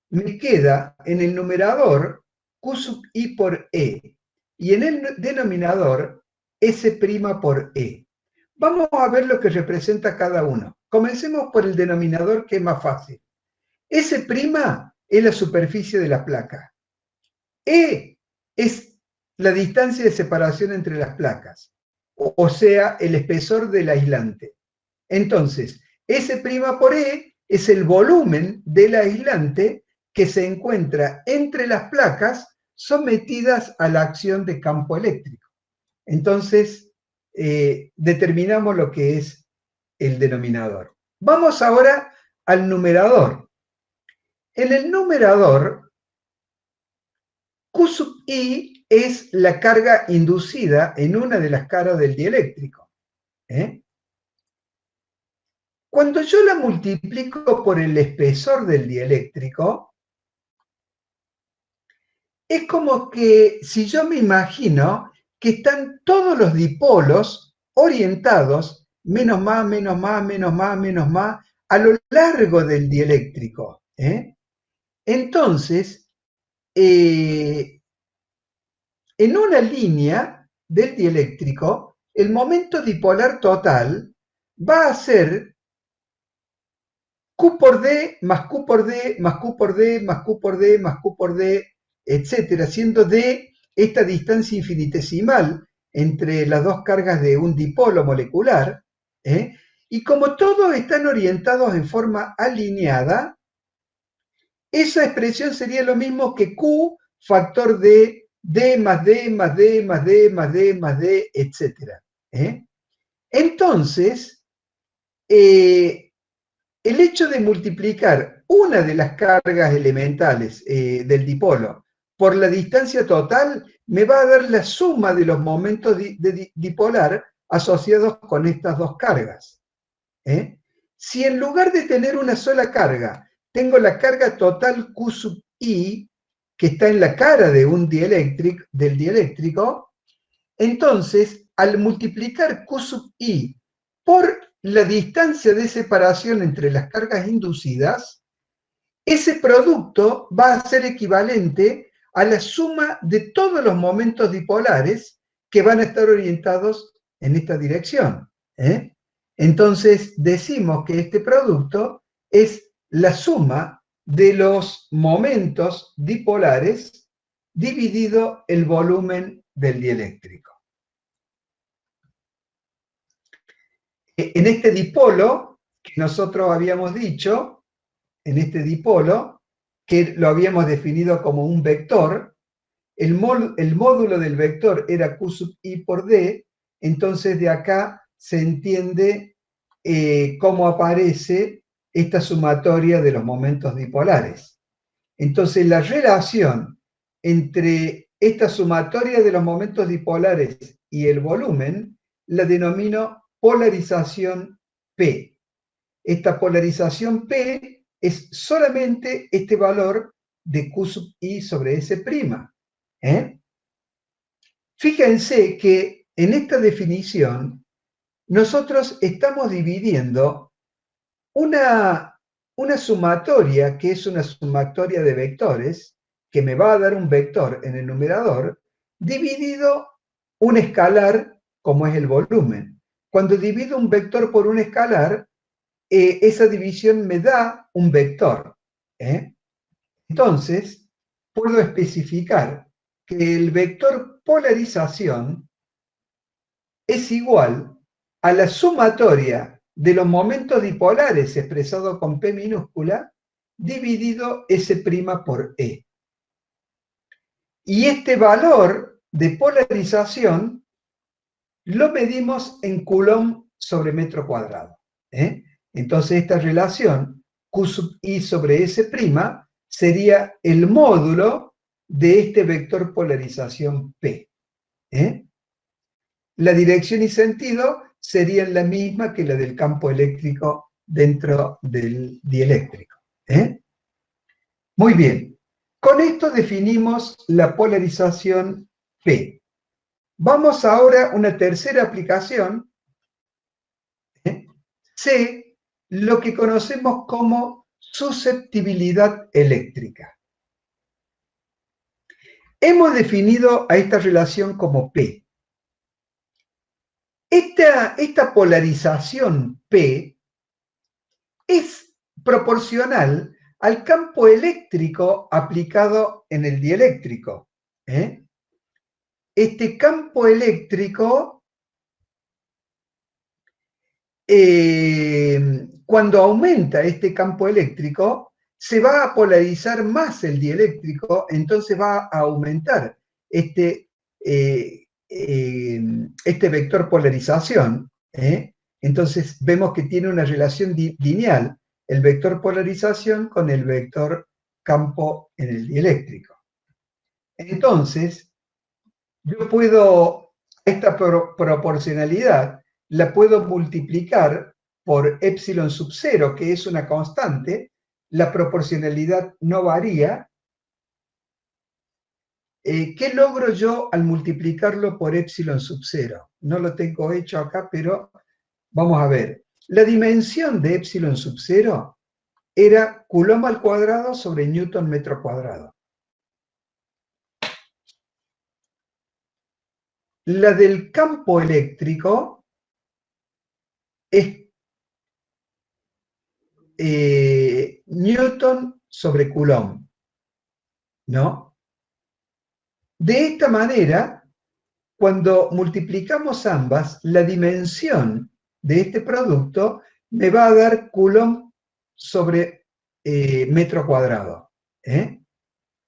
me queda en el numerador Q sub I por E y en el denominador S' por E. Vamos a ver lo que representa cada uno. Comencemos por el denominador, que es más fácil. S' es la superficie de la placa. E es la distancia de separación entre las placas, o sea, el espesor del aislante. Entonces, S' por E es el volumen del aislante que se encuentra entre las placas sometidas a la acción de campo eléctrico. Entonces, determinamos lo que es el denominador. Vamos ahora al numerador. En el numerador, Q sub I es la carga inducida en una de las caras del dieléctrico. Cuando yo la multiplico por el espesor del dieléctrico, es como que si yo me imagino que están todos los dipolos orientados, menos más, menos más, menos más, menos más, a lo largo del dieléctrico. Entonces, en una línea del dieléctrico, el momento dipolar total va a ser Q por D más Q por D más Q por D más Q por D más Q por D, etcétera, siendo D esta distancia infinitesimal entre las dos cargas de un dipolo molecular, y como todos están orientados en forma alineada, esa expresión sería lo mismo que Q factor de D más D más D más D más D más D, etcétera. Entonces, el hecho de multiplicar una de las cargas elementales del dipolo por la distancia total me va a dar la suma de los momentos dipolar asociados con estas dos cargas. Si en lugar de tener una sola carga, tengo la carga total Q sub I, que está en la cara de un del dieléctrico, entonces al multiplicar Q sub I por la distancia de separación entre las cargas inducidas, ese producto va a ser equivalente a la suma de todos los momentos dipolares que van a estar orientados en esta dirección. Entonces decimos que este producto es la suma de los momentos dipolares dividido el volumen del dieléctrico. En este dipolo que nosotros habíamos dicho, en este dipolo, que lo habíamos definido como un vector, el módulo del vector era Q sub I por D, entonces de acá se entiende cómo aparece esta sumatoria de los momentos dipolares. Entonces la relación entre esta sumatoria de los momentos dipolares y el volumen la denomino polarización P. Esta polarización P es solamente este valor de Q sub I sobre S'. Fíjense que en esta definición nosotros estamos dividiendo una sumatoria que es una sumatoria de vectores que me va a dar un vector en el numerador dividido un escalar como es el volumen. Cuando divido un vector por un escalar, esa división me da un vector. Entonces, puedo especificar que el vector polarización es igual a la sumatoria de los momentos dipolares expresado con P minúscula dividido S' por E. Y este valor de polarización lo medimos en Coulomb sobre metro cuadrado. Entonces esta relación Q sub I sobre S' sería el módulo de este vector polarización P. La dirección y sentido serían la misma que la del campo eléctrico dentro del dieléctrico. Muy bien. Con esto definimos la polarización P. Vamos ahora a una tercera aplicación, C, lo que conocemos como susceptibilidad eléctrica. Hemos definido a esta relación como P. Esta polarización P es proporcional al campo eléctrico aplicado en el dieléctrico. este campo eléctrico, cuando aumenta este campo eléctrico, se va a polarizar más el dieléctrico, entonces va a aumentar este vector polarización. Entonces vemos que tiene una relación lineal el vector polarización con el vector campo en el dieléctrico. Entonces, yo puedo, esta proporcionalidad la puedo multiplicar por epsilon sub 0, que es una constante, la proporcionalidad no varía. ¿Qué logro yo al multiplicarlo por epsilon sub 0? No lo tengo hecho acá, pero vamos a ver. La dimensión de epsilon sub 0 era Coulomb al cuadrado sobre Newton metro cuadrado. La del campo eléctrico es Newton sobre Coulomb, ¿no? De esta manera, cuando multiplicamos ambas, la dimensión de este producto me va a dar Coulomb sobre metro cuadrado.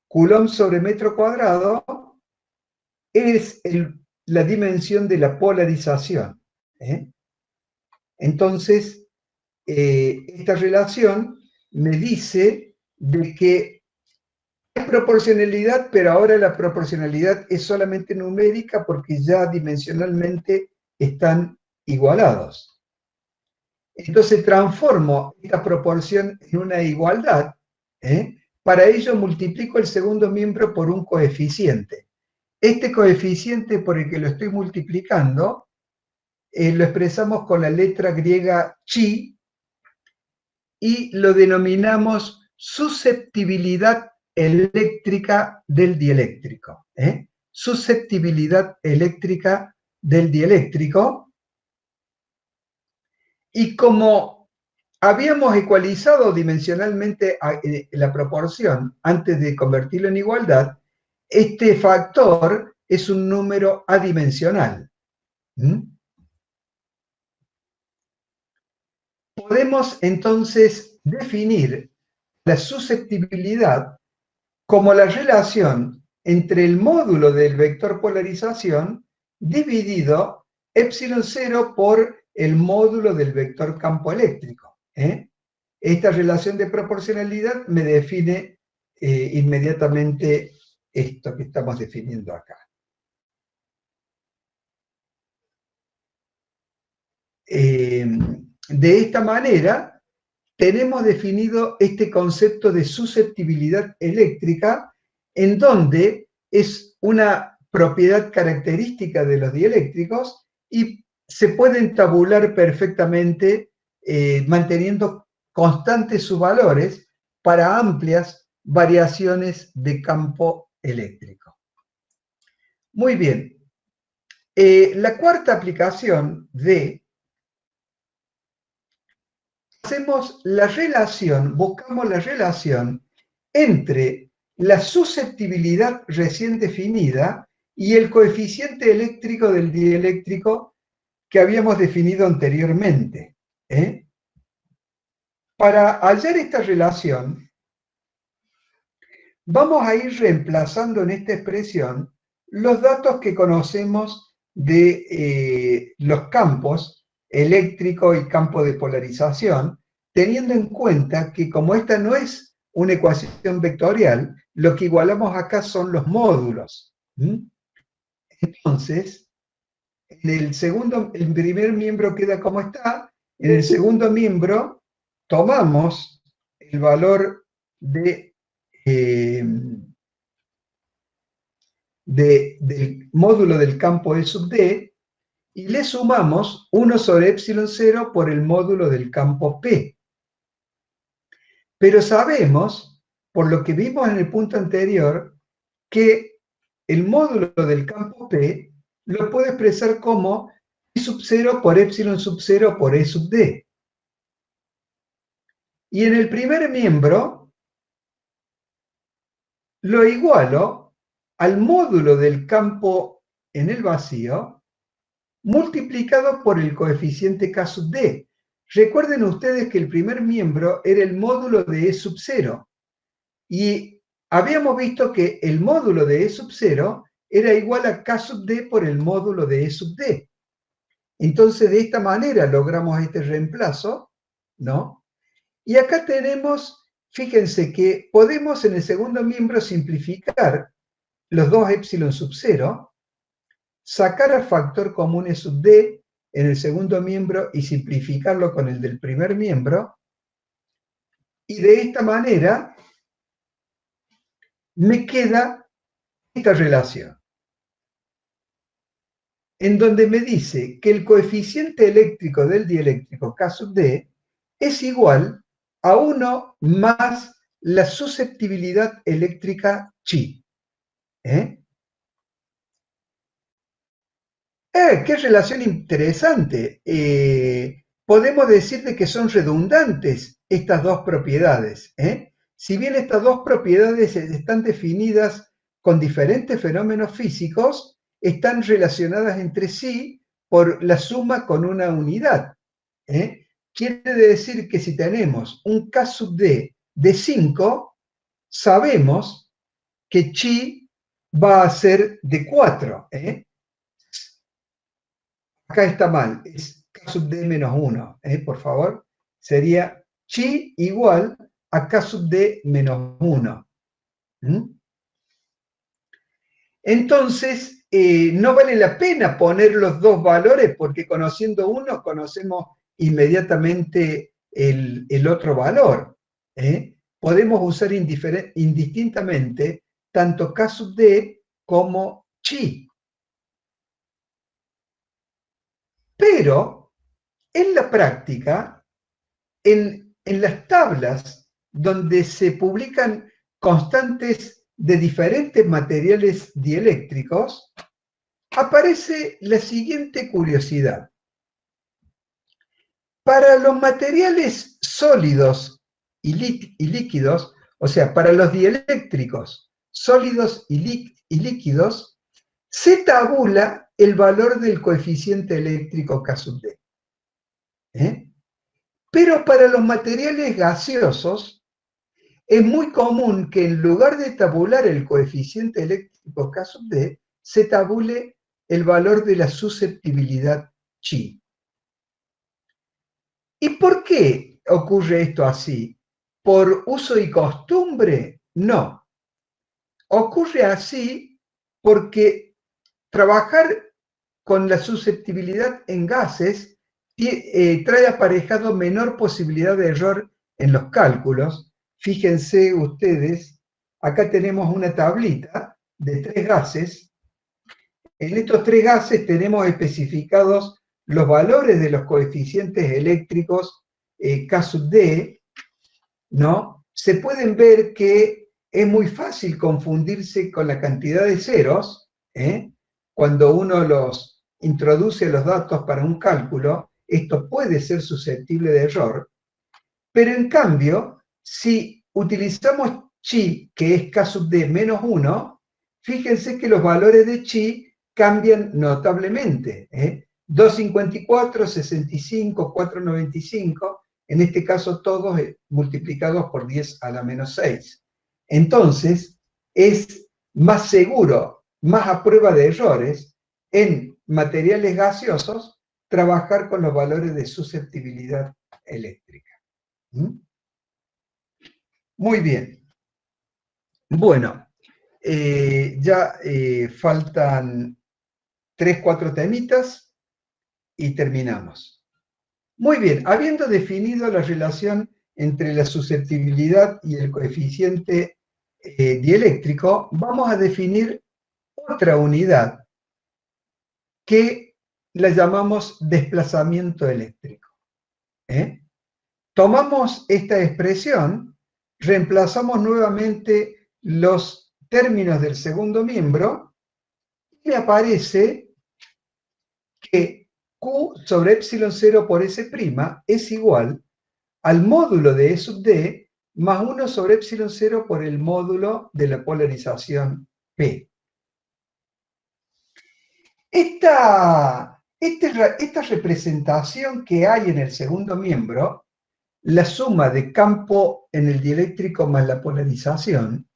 Coulomb sobre metro cuadrado es la dimensión de la polarización. Entonces, esta relación me dice de que hay proporcionalidad, pero ahora la proporcionalidad es solamente numérica porque ya dimensionalmente están igualados. Entonces transformo esta proporción en una igualdad. Para ello multiplico el segundo miembro por un coeficiente. Este coeficiente por el que lo estoy multiplicando lo expresamos con la letra griega chi y lo denominamos susceptibilidad eléctrica del dieléctrico. Susceptibilidad eléctrica del dieléctrico. Y como habíamos ecualizado dimensionalmente la proporción antes de convertirlo en igualdad, este factor es un número adimensional. Podemos entonces definir la susceptibilidad como la relación entre el módulo del vector polarización dividido epsilon 0 por el módulo del vector campo eléctrico. Esta relación de proporcionalidad me define inmediatamente esto que estamos definiendo acá. De esta manera, tenemos definido este concepto de susceptibilidad eléctrica, en donde es una propiedad característica de los dieléctricos y se pueden tabular perfectamente manteniendo constantes sus valores para amplias variaciones de campo eléctrico. Muy bien. La cuarta aplicación de hacemos la relación, buscamos la relación entre la susceptibilidad recién definida y el coeficiente eléctrico del dieléctrico que habíamos definido anteriormente. Para hallar esta relación, vamos a ir reemplazando en esta expresión los datos que conocemos de los campos eléctrico y campo de polarización, teniendo en cuenta que como esta no es una ecuación vectorial, lo que igualamos acá son los módulos. Entonces, el primer miembro queda como está, en el segundo miembro tomamos el valor del módulo del campo E sub D, y le sumamos 1 sobre epsilon 0 por el módulo del campo P. Pero sabemos, por lo que vimos en el punto anterior, que el módulo del campo P lo puedo expresar como I sub 0 por epsilon sub 0 por E sub D. Y en el primer miembro lo igualo al módulo del campo en el vacío multiplicado por el coeficiente K sub D. Recuerden ustedes que el primer miembro era el módulo de E sub 0 y habíamos visto que el módulo de E sub 0 era igual a K sub D por el módulo de E sub D. Entonces, de esta manera logramos este reemplazo, ¿no? Y acá tenemos, fíjense que podemos en el segundo miembro simplificar los dos epsilon sub 0, sacar al factor común E sub D en el segundo miembro y simplificarlo con el del primer miembro. Y de esta manera me queda esta relación, en donde me dice que el coeficiente eléctrico del dieléctrico K sub D es igual a 1 más la susceptibilidad eléctrica chi. ¡Qué relación interesante! Podemos decir de que son redundantes estas dos propiedades. Si bien estas dos propiedades están definidas con diferentes fenómenos físicos, están relacionadas entre sí por la suma con una unidad. Quiere decir que si tenemos un K sub D de 5, sabemos que chi va a ser de 4. Acá está mal, es K sub D menos 1, por favor. Sería chi igual a K sub D menos 1. Entonces, no vale la pena poner los dos valores porque conociendo uno, conocemos inmediatamente el otro valor. Podemos usar indistintamente tanto K sub D como chi. Pero, en la práctica, en las tablas donde se publican constantes de diferentes materiales dieléctricos, aparece la siguiente curiosidad. Para los materiales sólidos y líquidos, o sea, para los dieléctricos sólidos y líquidos, se tabula el valor del coeficiente eléctrico K sub D. Pero para los materiales gaseosos, es muy común que en lugar de tabular el coeficiente eléctrico K sub D, se tabule el valor de la susceptibilidad chi. ¿Y por qué ocurre esto así? ¿Por uso y costumbre? No. Ocurre así porque trabajar con la susceptibilidad en gases trae aparejado menor posibilidad de error en los cálculos. Fíjense ustedes, acá tenemos una tablita de 3 gases. En estos 3 gases tenemos especificados los valores de los coeficientes eléctricos K sub D, ¿no? Se pueden ver que es muy fácil confundirse con la cantidad de ceros, cuando uno los introduce los datos para un cálculo, esto puede ser susceptible de error, pero en cambio, si utilizamos chi, que es K sub D menos 1, fíjense que los valores de chi cambian notablemente. 254, 65, 495, en este caso todos multiplicados por 10 a la menos 6. Entonces, es más seguro, más a prueba de errores, en materiales gaseosos, trabajar con los valores de susceptibilidad eléctrica. Muy bien. Bueno, ya faltan 3, 4 temitas y terminamos. Muy bien, habiendo definido la relación entre la susceptibilidad y el coeficiente dieléctrico, vamos a definir otra unidad que la llamamos desplazamiento eléctrico. Tomamos esta expresión, reemplazamos nuevamente los términos del segundo miembro y me aparece que Q sobre epsilon 0 por S' es igual al módulo de E sub D más 1 sobre epsilon 0 por el módulo de la polarización P. Esta representación que hay en el segundo miembro, la suma de campo en el dieléctrico más la polarización,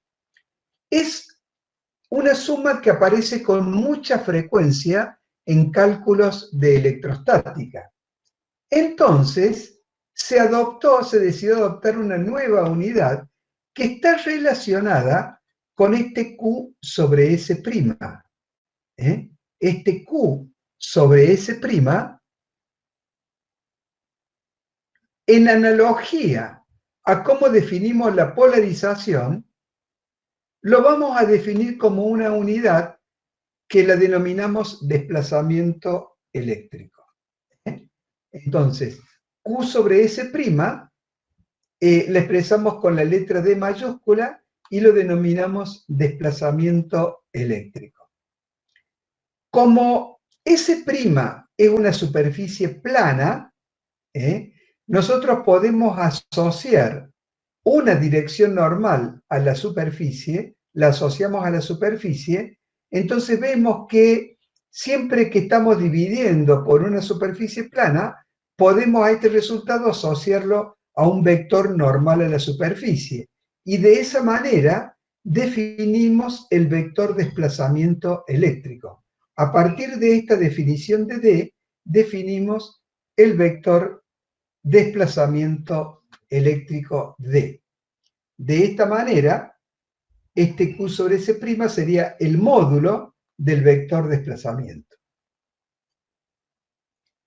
es una suma que aparece con mucha frecuencia en cálculos de electrostática. Entonces, se decidió adoptar una nueva unidad que está relacionada con este Q sobre S'. Este Q sobre S', en analogía a cómo definimos la polarización, lo vamos a definir como una unidad que la denominamos desplazamiento eléctrico. Entonces, Q sobre S', la expresamos con la letra D mayúscula y lo denominamos desplazamiento eléctrico. Como S' es una superficie plana, nosotros podemos asociar una dirección normal a la superficie, la asociamos a la superficie, entonces vemos que siempre que estamos dividiendo por una superficie plana, podemos a este resultado asociarlo a un vector normal a la superficie. Y de esa manera definimos el vector desplazamiento eléctrico. A partir de esta definición de D, definimos el vector desplazamiento eléctrico D. De esta manera, este Q sobre S' sería el módulo del vector desplazamiento.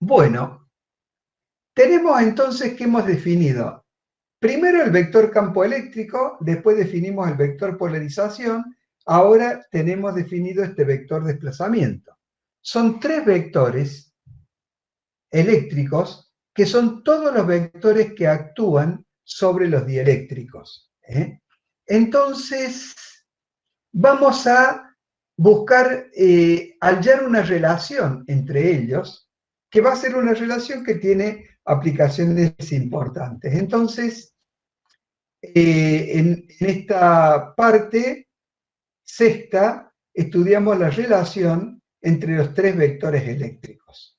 Bueno, tenemos entonces que hemos definido primero el vector campo eléctrico, después definimos el vector polarización, ahora tenemos definido este vector desplazamiento. Son tres vectores eléctricos que son todos los vectores que actúan sobre los dieléctricos. Entonces, vamos a buscar, hallar una relación entre ellos, que va a ser una relación que tiene aplicaciones importantes. Entonces, en esta parte sexta, estudiamos la relación entre los tres vectores eléctricos.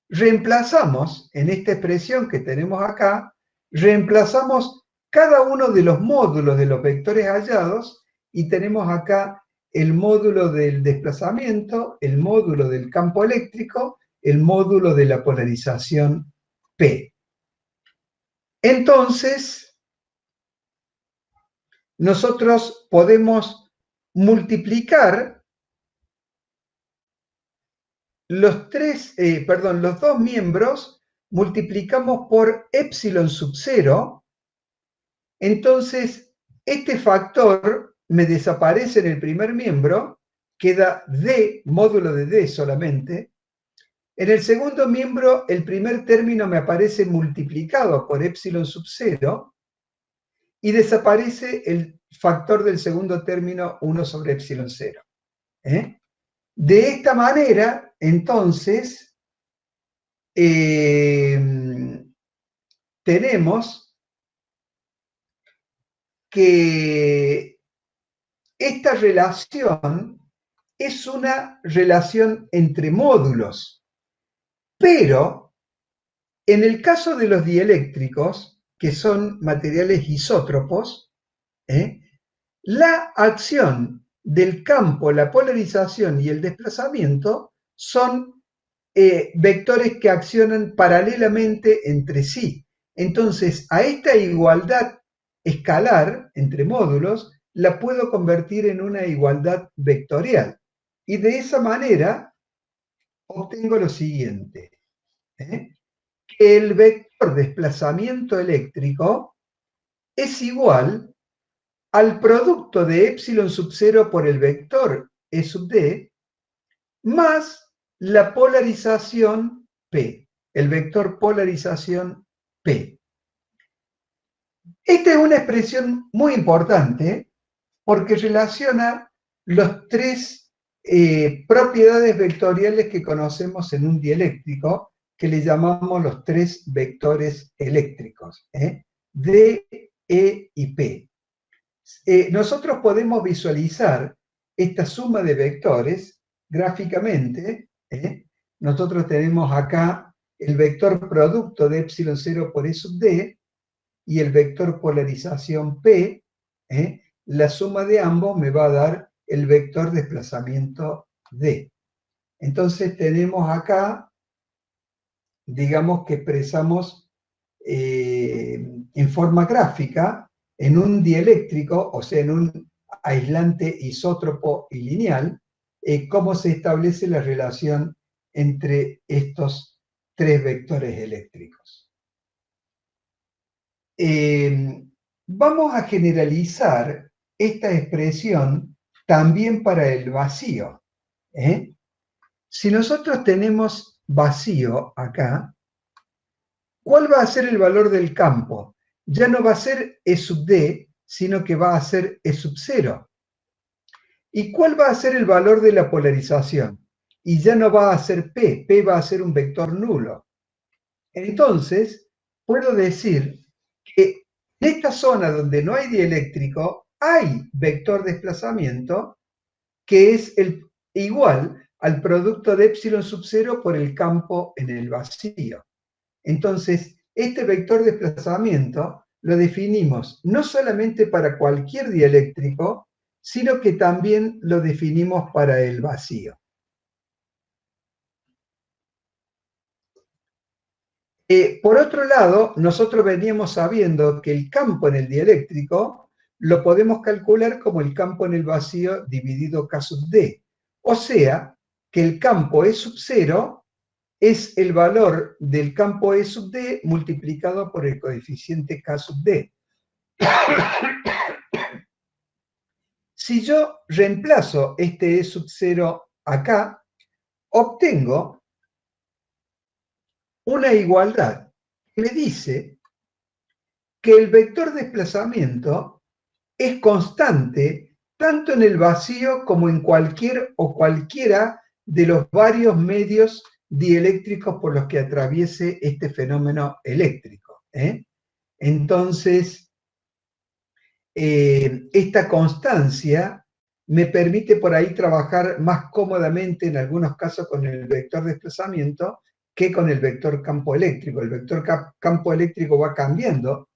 Reemplazamos en esta expresión que tenemos acá, reemplazamos cada uno de los módulos de los vectores hallados y tenemos acá el módulo del desplazamiento, el módulo del campo eléctrico, el módulo de la polarización P. Entonces, nosotros podemos multiplicar los dos miembros, multiplicamos por epsilon sub 0, entonces este factor me desaparece en el primer miembro, queda D, módulo de D solamente. En el segundo miembro, el primer término me aparece multiplicado por epsilon sub 0 y desaparece el factor del segundo término 1 sobre epsilon 0. De esta manera, entonces, tenemos que esta relación es una relación entre módulos, pero en el caso de los dieléctricos, que son materiales isótropos, la acción del campo, la polarización y el desplazamiento son vectores que accionan paralelamente entre sí. Entonces, a esta igualdad escalar entre módulos la puedo convertir en una igualdad vectorial. Y de esa manera obtengo lo siguiente, que el vector desplazamiento eléctrico es igual al producto de epsilon sub 0 por el vector E sub D más la polarización P, el vector polarización P. Esta es una expresión muy importante porque relaciona las tres propiedades vectoriales que conocemos en un dieléctrico, que le llamamos los tres vectores eléctricos, D, E y P. Nosotros podemos visualizar esta suma de vectores gráficamente Nosotros tenemos acá el vector producto de epsilon 0 por E sub d y el vector polarización P. La suma de ambos me va a dar el vector desplazamiento D. Entonces tenemos acá, digamos que expresamos en forma gráfica, en un dieléctrico, o sea, en un aislante isótropo y lineal, cómo se establece la relación entre estos tres vectores eléctricos. Vamos a generalizar esta expresión también para el vacío. Si nosotros tenemos vacío acá, ¿cuál va a ser el valor del campo? Ya no va a ser E sub d, sino que va a ser E sub 0. ¿Y cuál va a ser el valor de la polarización? Y ya no va a ser P, P va a ser un vector nulo. Entonces, puedo decir que en esta zona donde no hay dieléctrico, hay vector desplazamiento que es igual al producto de epsilon sub 0 por el campo en el vacío. Entonces, este vector desplazamiento lo definimos no solamente para cualquier dieléctrico, sino que también lo definimos para el vacío. Por otro lado, nosotros veníamos sabiendo que el campo en el dieléctrico lo podemos calcular como el campo en el vacío dividido K sub D. O sea, que el campo E sub 0 es el valor del campo E sub D multiplicado por el coeficiente K sub D. Si yo reemplazo este E sub 0 acá, obtengo una igualdad que me dice que el vector desplazamiento es constante tanto en el vacío como en cualquier o cualquiera de los varios medios dieléctricos por los que atraviese este fenómeno eléctrico. Entonces, esta constancia me permite por ahí trabajar más cómodamente en algunos casos con el vector desplazamiento que con el vector campo eléctrico. El vector campo eléctrico va cambiando.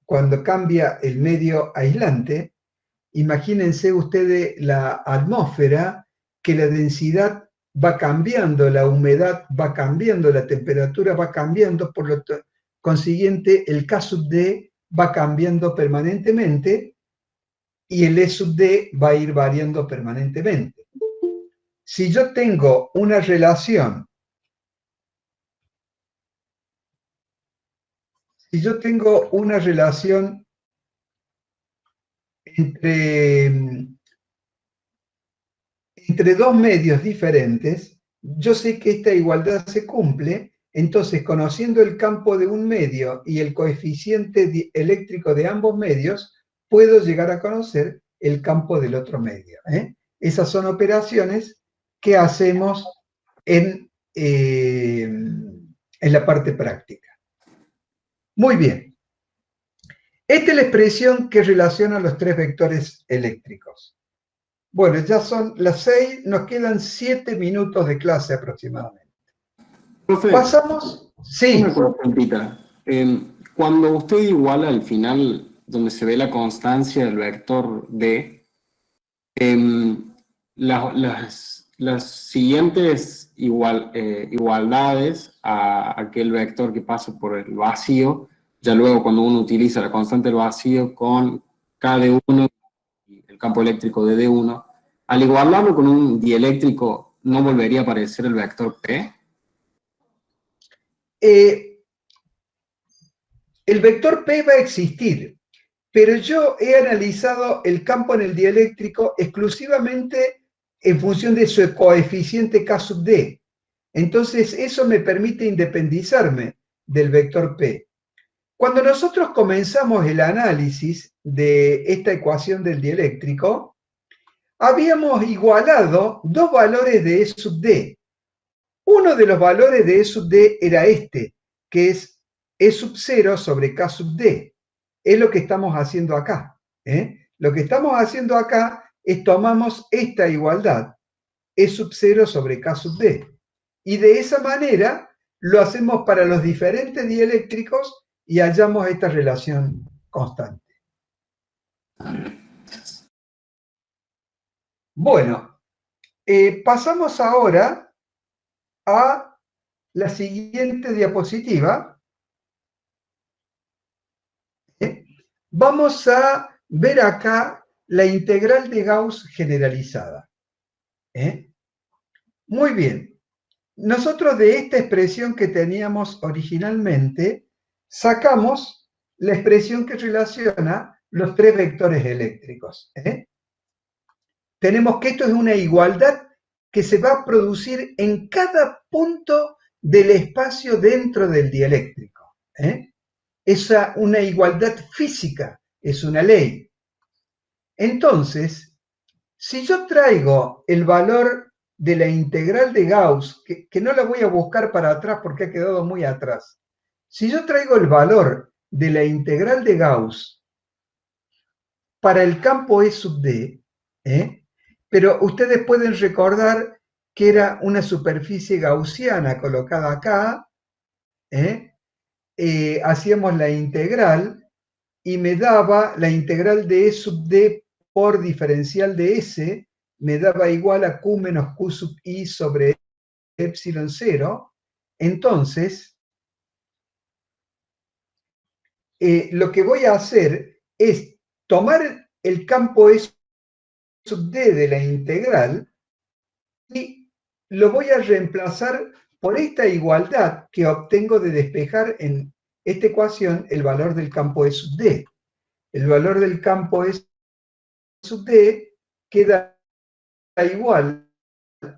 Cuando cambia el medio aislante, imagínense ustedes la atmósfera, que la densidad va cambiando, la humedad va cambiando, la temperatura va cambiando, por lo consiguiente el K sub D va cambiando permanentemente y el E sub D va a ir variando permanentemente. Si yo tengo una relación, entre dos medios diferentes, yo sé que esta igualdad se cumple, entonces conociendo el campo de un medio y el coeficiente eléctrico de ambos medios, puedo llegar a conocer el campo del otro medio. Esas son operaciones que hacemos en la parte práctica. Muy bien. Esta es la expresión que relaciona los tres vectores eléctricos. Bueno, ya son las 6, nos quedan 7 minutos de clase aproximadamente. Profe, ¿pasamos? Sí. Una consultita. Cuando usted iguala al final, donde se ve la constancia del vector D, las siguientes igualdades a aquel vector que pasa por el vacío, ya luego cuando uno utiliza la constante del vacío con K de 1 y el campo eléctrico de D1, al igualarlo con un dieléctrico, ¿no volvería a aparecer el vector P? El vector P va a existir, pero yo he analizado el campo en el dieléctrico exclusivamente en función de su coeficiente K sub D. Entonces, eso me permite independizarme del vector P. Cuando nosotros comenzamos el análisis de esta ecuación del dieléctrico, habíamos igualado dos valores de E sub D. Uno de los valores de E sub D era este, que es E sub 0 sobre K sub D. Es lo que estamos haciendo acá. Lo que estamos haciendo acá es tomamos esta igualdad E sub 0 sobre K sub D. Y de esa manera lo hacemos para los diferentes dieléctricos y hallamos esta relación constante. Bueno, pasamos ahora a la siguiente diapositiva. Vamos a ver acá la integral de Gauss generalizada. Muy bien. Nosotros de esta expresión que teníamos originalmente, sacamos la expresión que relaciona los tres vectores eléctricos. Tenemos que esto es una igualdad que se va a producir en cada punto del espacio dentro del dieléctrico. Es una igualdad física, es una ley. Entonces, si yo traigo el valor de la integral de Gauss, que no la voy a buscar para atrás porque ha quedado muy atrás, si yo traigo el valor de la integral de Gauss para el campo E sub D, pero ustedes pueden recordar que era una superficie gaussiana colocada acá, hacíamos la integral y me daba la integral de E sub D por diferencial de S, me daba igual a Q menos Q sub I sobre epsilon 0. Entonces, lo que voy a hacer es tomar el campo E sub D de la integral y lo voy a reemplazar por esta igualdad que obtengo de despejar en esta ecuación el valor del campo E sub D. El valor del campo E sub D queda igual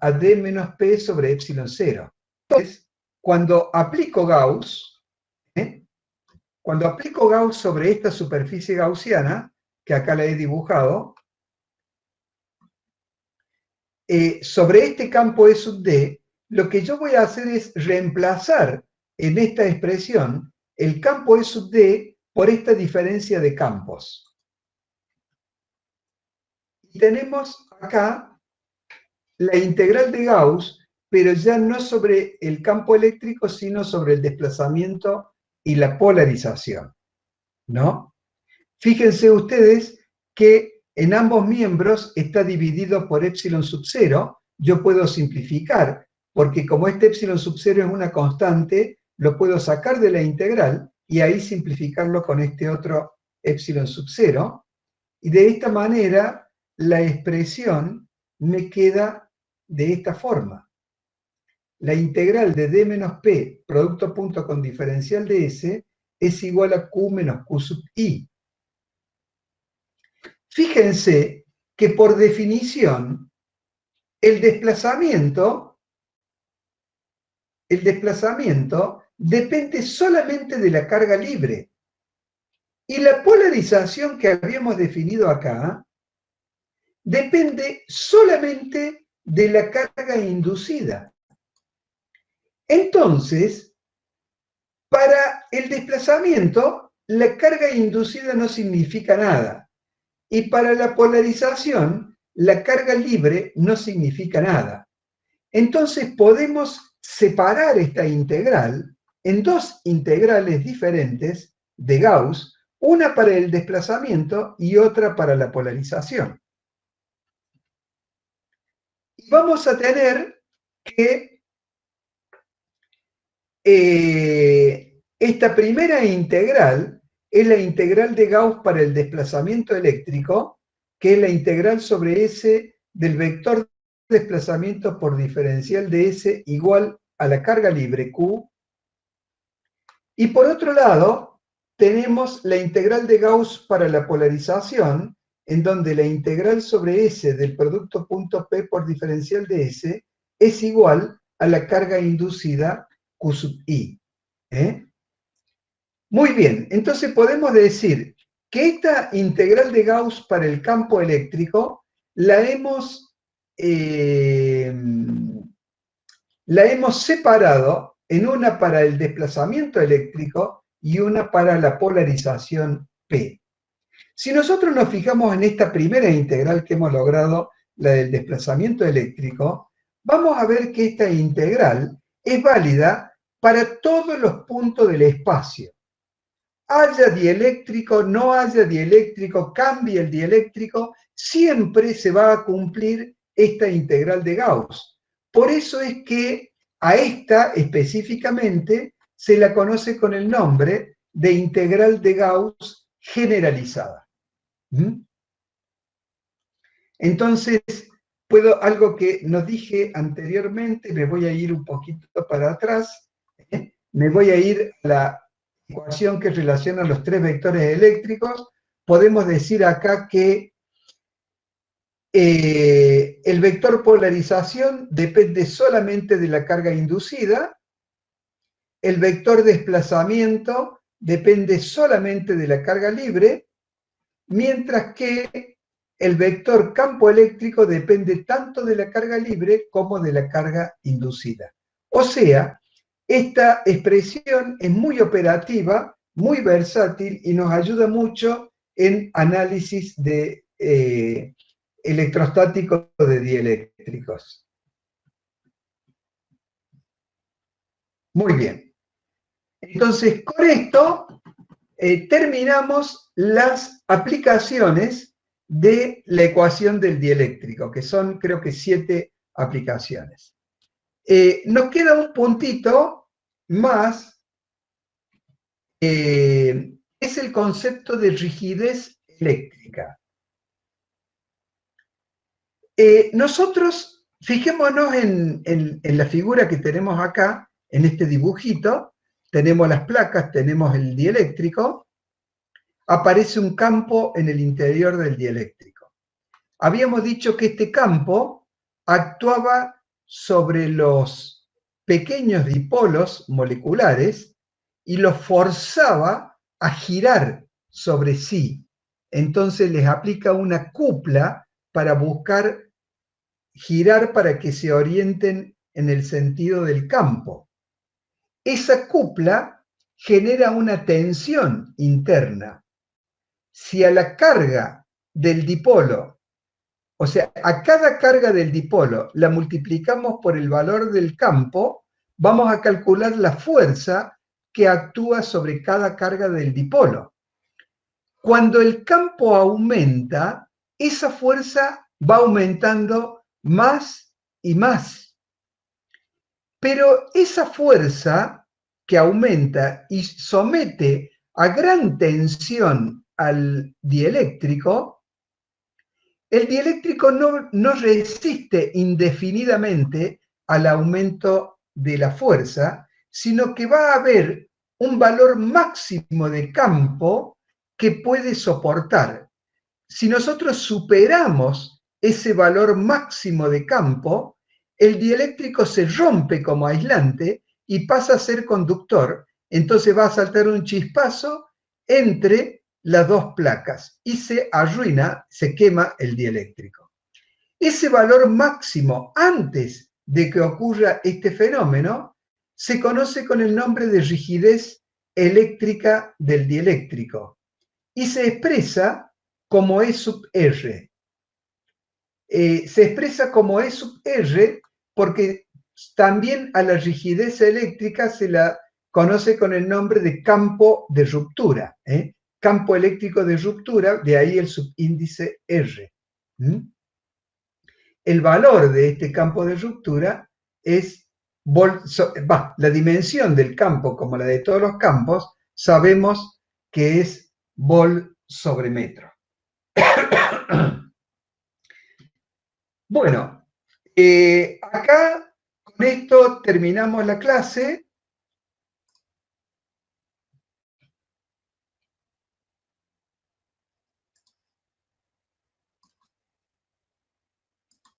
a D menos P sobre epsilon 0. Entonces, cuando aplico Gauss sobre esta superficie gaussiana, que acá la he dibujado, sobre este campo E sub D, lo que yo voy a hacer es reemplazar en esta expresión el campo E sub D por esta diferencia de campos. Y tenemos acá la integral de Gauss, pero ya no sobre el campo eléctrico, sino sobre el desplazamiento y la polarización, ¿no? Fíjense ustedes que en ambos miembros está dividido por epsilon sub 0. Yo puedo simplificar, porque como este epsilon sub 0 es una constante, lo puedo sacar de la integral y ahí simplificarlo con este otro epsilon sub 0. Y de esta manera la expresión me queda de esta forma. La integral de D menos P, producto punto con diferencial de S, es igual a Q menos Q sub I. Fíjense que por definición el desplazamiento depende solamente de la carga libre. Y la polarización que habíamos definido acá depende solamente de la carga inducida. Entonces, para el desplazamiento, la carga inducida no significa nada. Y para la polarización, la carga libre no significa nada. Entonces podemos separar esta integral en dos integrales diferentes de Gauss, una para el desplazamiento y otra para la polarización. Y vamos a tener que esta primera integral es la integral de Gauss para el desplazamiento eléctrico, que es la integral sobre S del vector de desplazamiento por diferencial de S igual a la carga libre Q. Y por otro lado, tenemos la integral de Gauss para la polarización, en donde la integral sobre S del producto punto P por diferencial de S es igual a la carga inducida Q sub I. Muy bien, entonces podemos decir que esta integral de Gauss para el campo eléctrico la hemos separado en una para el desplazamiento eléctrico y una para la polarización P. Si nosotros nos fijamos en esta primera integral que hemos logrado, la del desplazamiento eléctrico, vamos a ver que esta integral es válida para todos los puntos del espacio. Haya dieléctrico, no haya dieléctrico, cambie el dieléctrico, siempre se va a cumplir esta integral de Gauss. Por eso es que a esta específicamente se la conoce con el nombre de integral de Gauss generalizada. Entonces, algo que nos dije anteriormente, me voy a ir un poquito para atrás, me voy a ir a la ecuación que relaciona los tres vectores eléctricos. Podemos decir acá que el vector polarización depende solamente de la carga inducida, el vector desplazamiento depende solamente de la carga libre, mientras que el vector campo eléctrico depende tanto de la carga libre como de la carga inducida. O sea, esta expresión es muy operativa, muy versátil y nos ayuda mucho en análisis de electrostático de dieléctricos. Muy bien. Entonces, con esto terminamos las aplicaciones de la ecuación del dieléctrico, que son, creo que, 7 aplicaciones. Nos queda un puntito más, es el concepto de rigidez eléctrica. Nosotros, fijémonos en la figura que tenemos acá, en este dibujito, tenemos las placas, tenemos el dieléctrico, aparece un campo en el interior del dieléctrico. Habíamos dicho que este campo actuaba sobre los pequeños dipolos moleculares y los forzaba a girar sobre sí. Entonces les aplica una cupla para buscar girar para que se orienten en el sentido del campo. Esa cupla genera una tensión interna. Si a la carga del dipolo, o sea, a cada carga del dipolo la multiplicamos por el valor del campo, vamos a calcular la fuerza que actúa sobre cada carga del dipolo. Cuando el campo aumenta, esa fuerza va aumentando más y más. Pero esa fuerza que aumenta y somete a gran tensión al dieléctrico, el dieléctrico no resiste indefinidamente al aumento de la fuerza, sino que va a haber un valor máximo de campo que puede soportar. Si nosotros superamos ese valor máximo de campo, el dieléctrico se rompe como aislante y pasa a ser conductor. Entonces va a saltar un chispazo entre las dos placas y se arruina, se quema el dieléctrico. Ese valor máximo antes de que ocurra este fenómeno se conoce con el nombre de rigidez eléctrica del dieléctrico y se expresa como E sub R. Se expresa como E sub R porque también a la rigidez eléctrica se la conoce con el nombre de campo de ruptura. Campo eléctrico de ruptura, de ahí el subíndice R. El valor de este campo de ruptura es, la dimensión del campo, como la de todos los campos, sabemos que es vol sobre metro. Bueno, acá con esto terminamos la clase.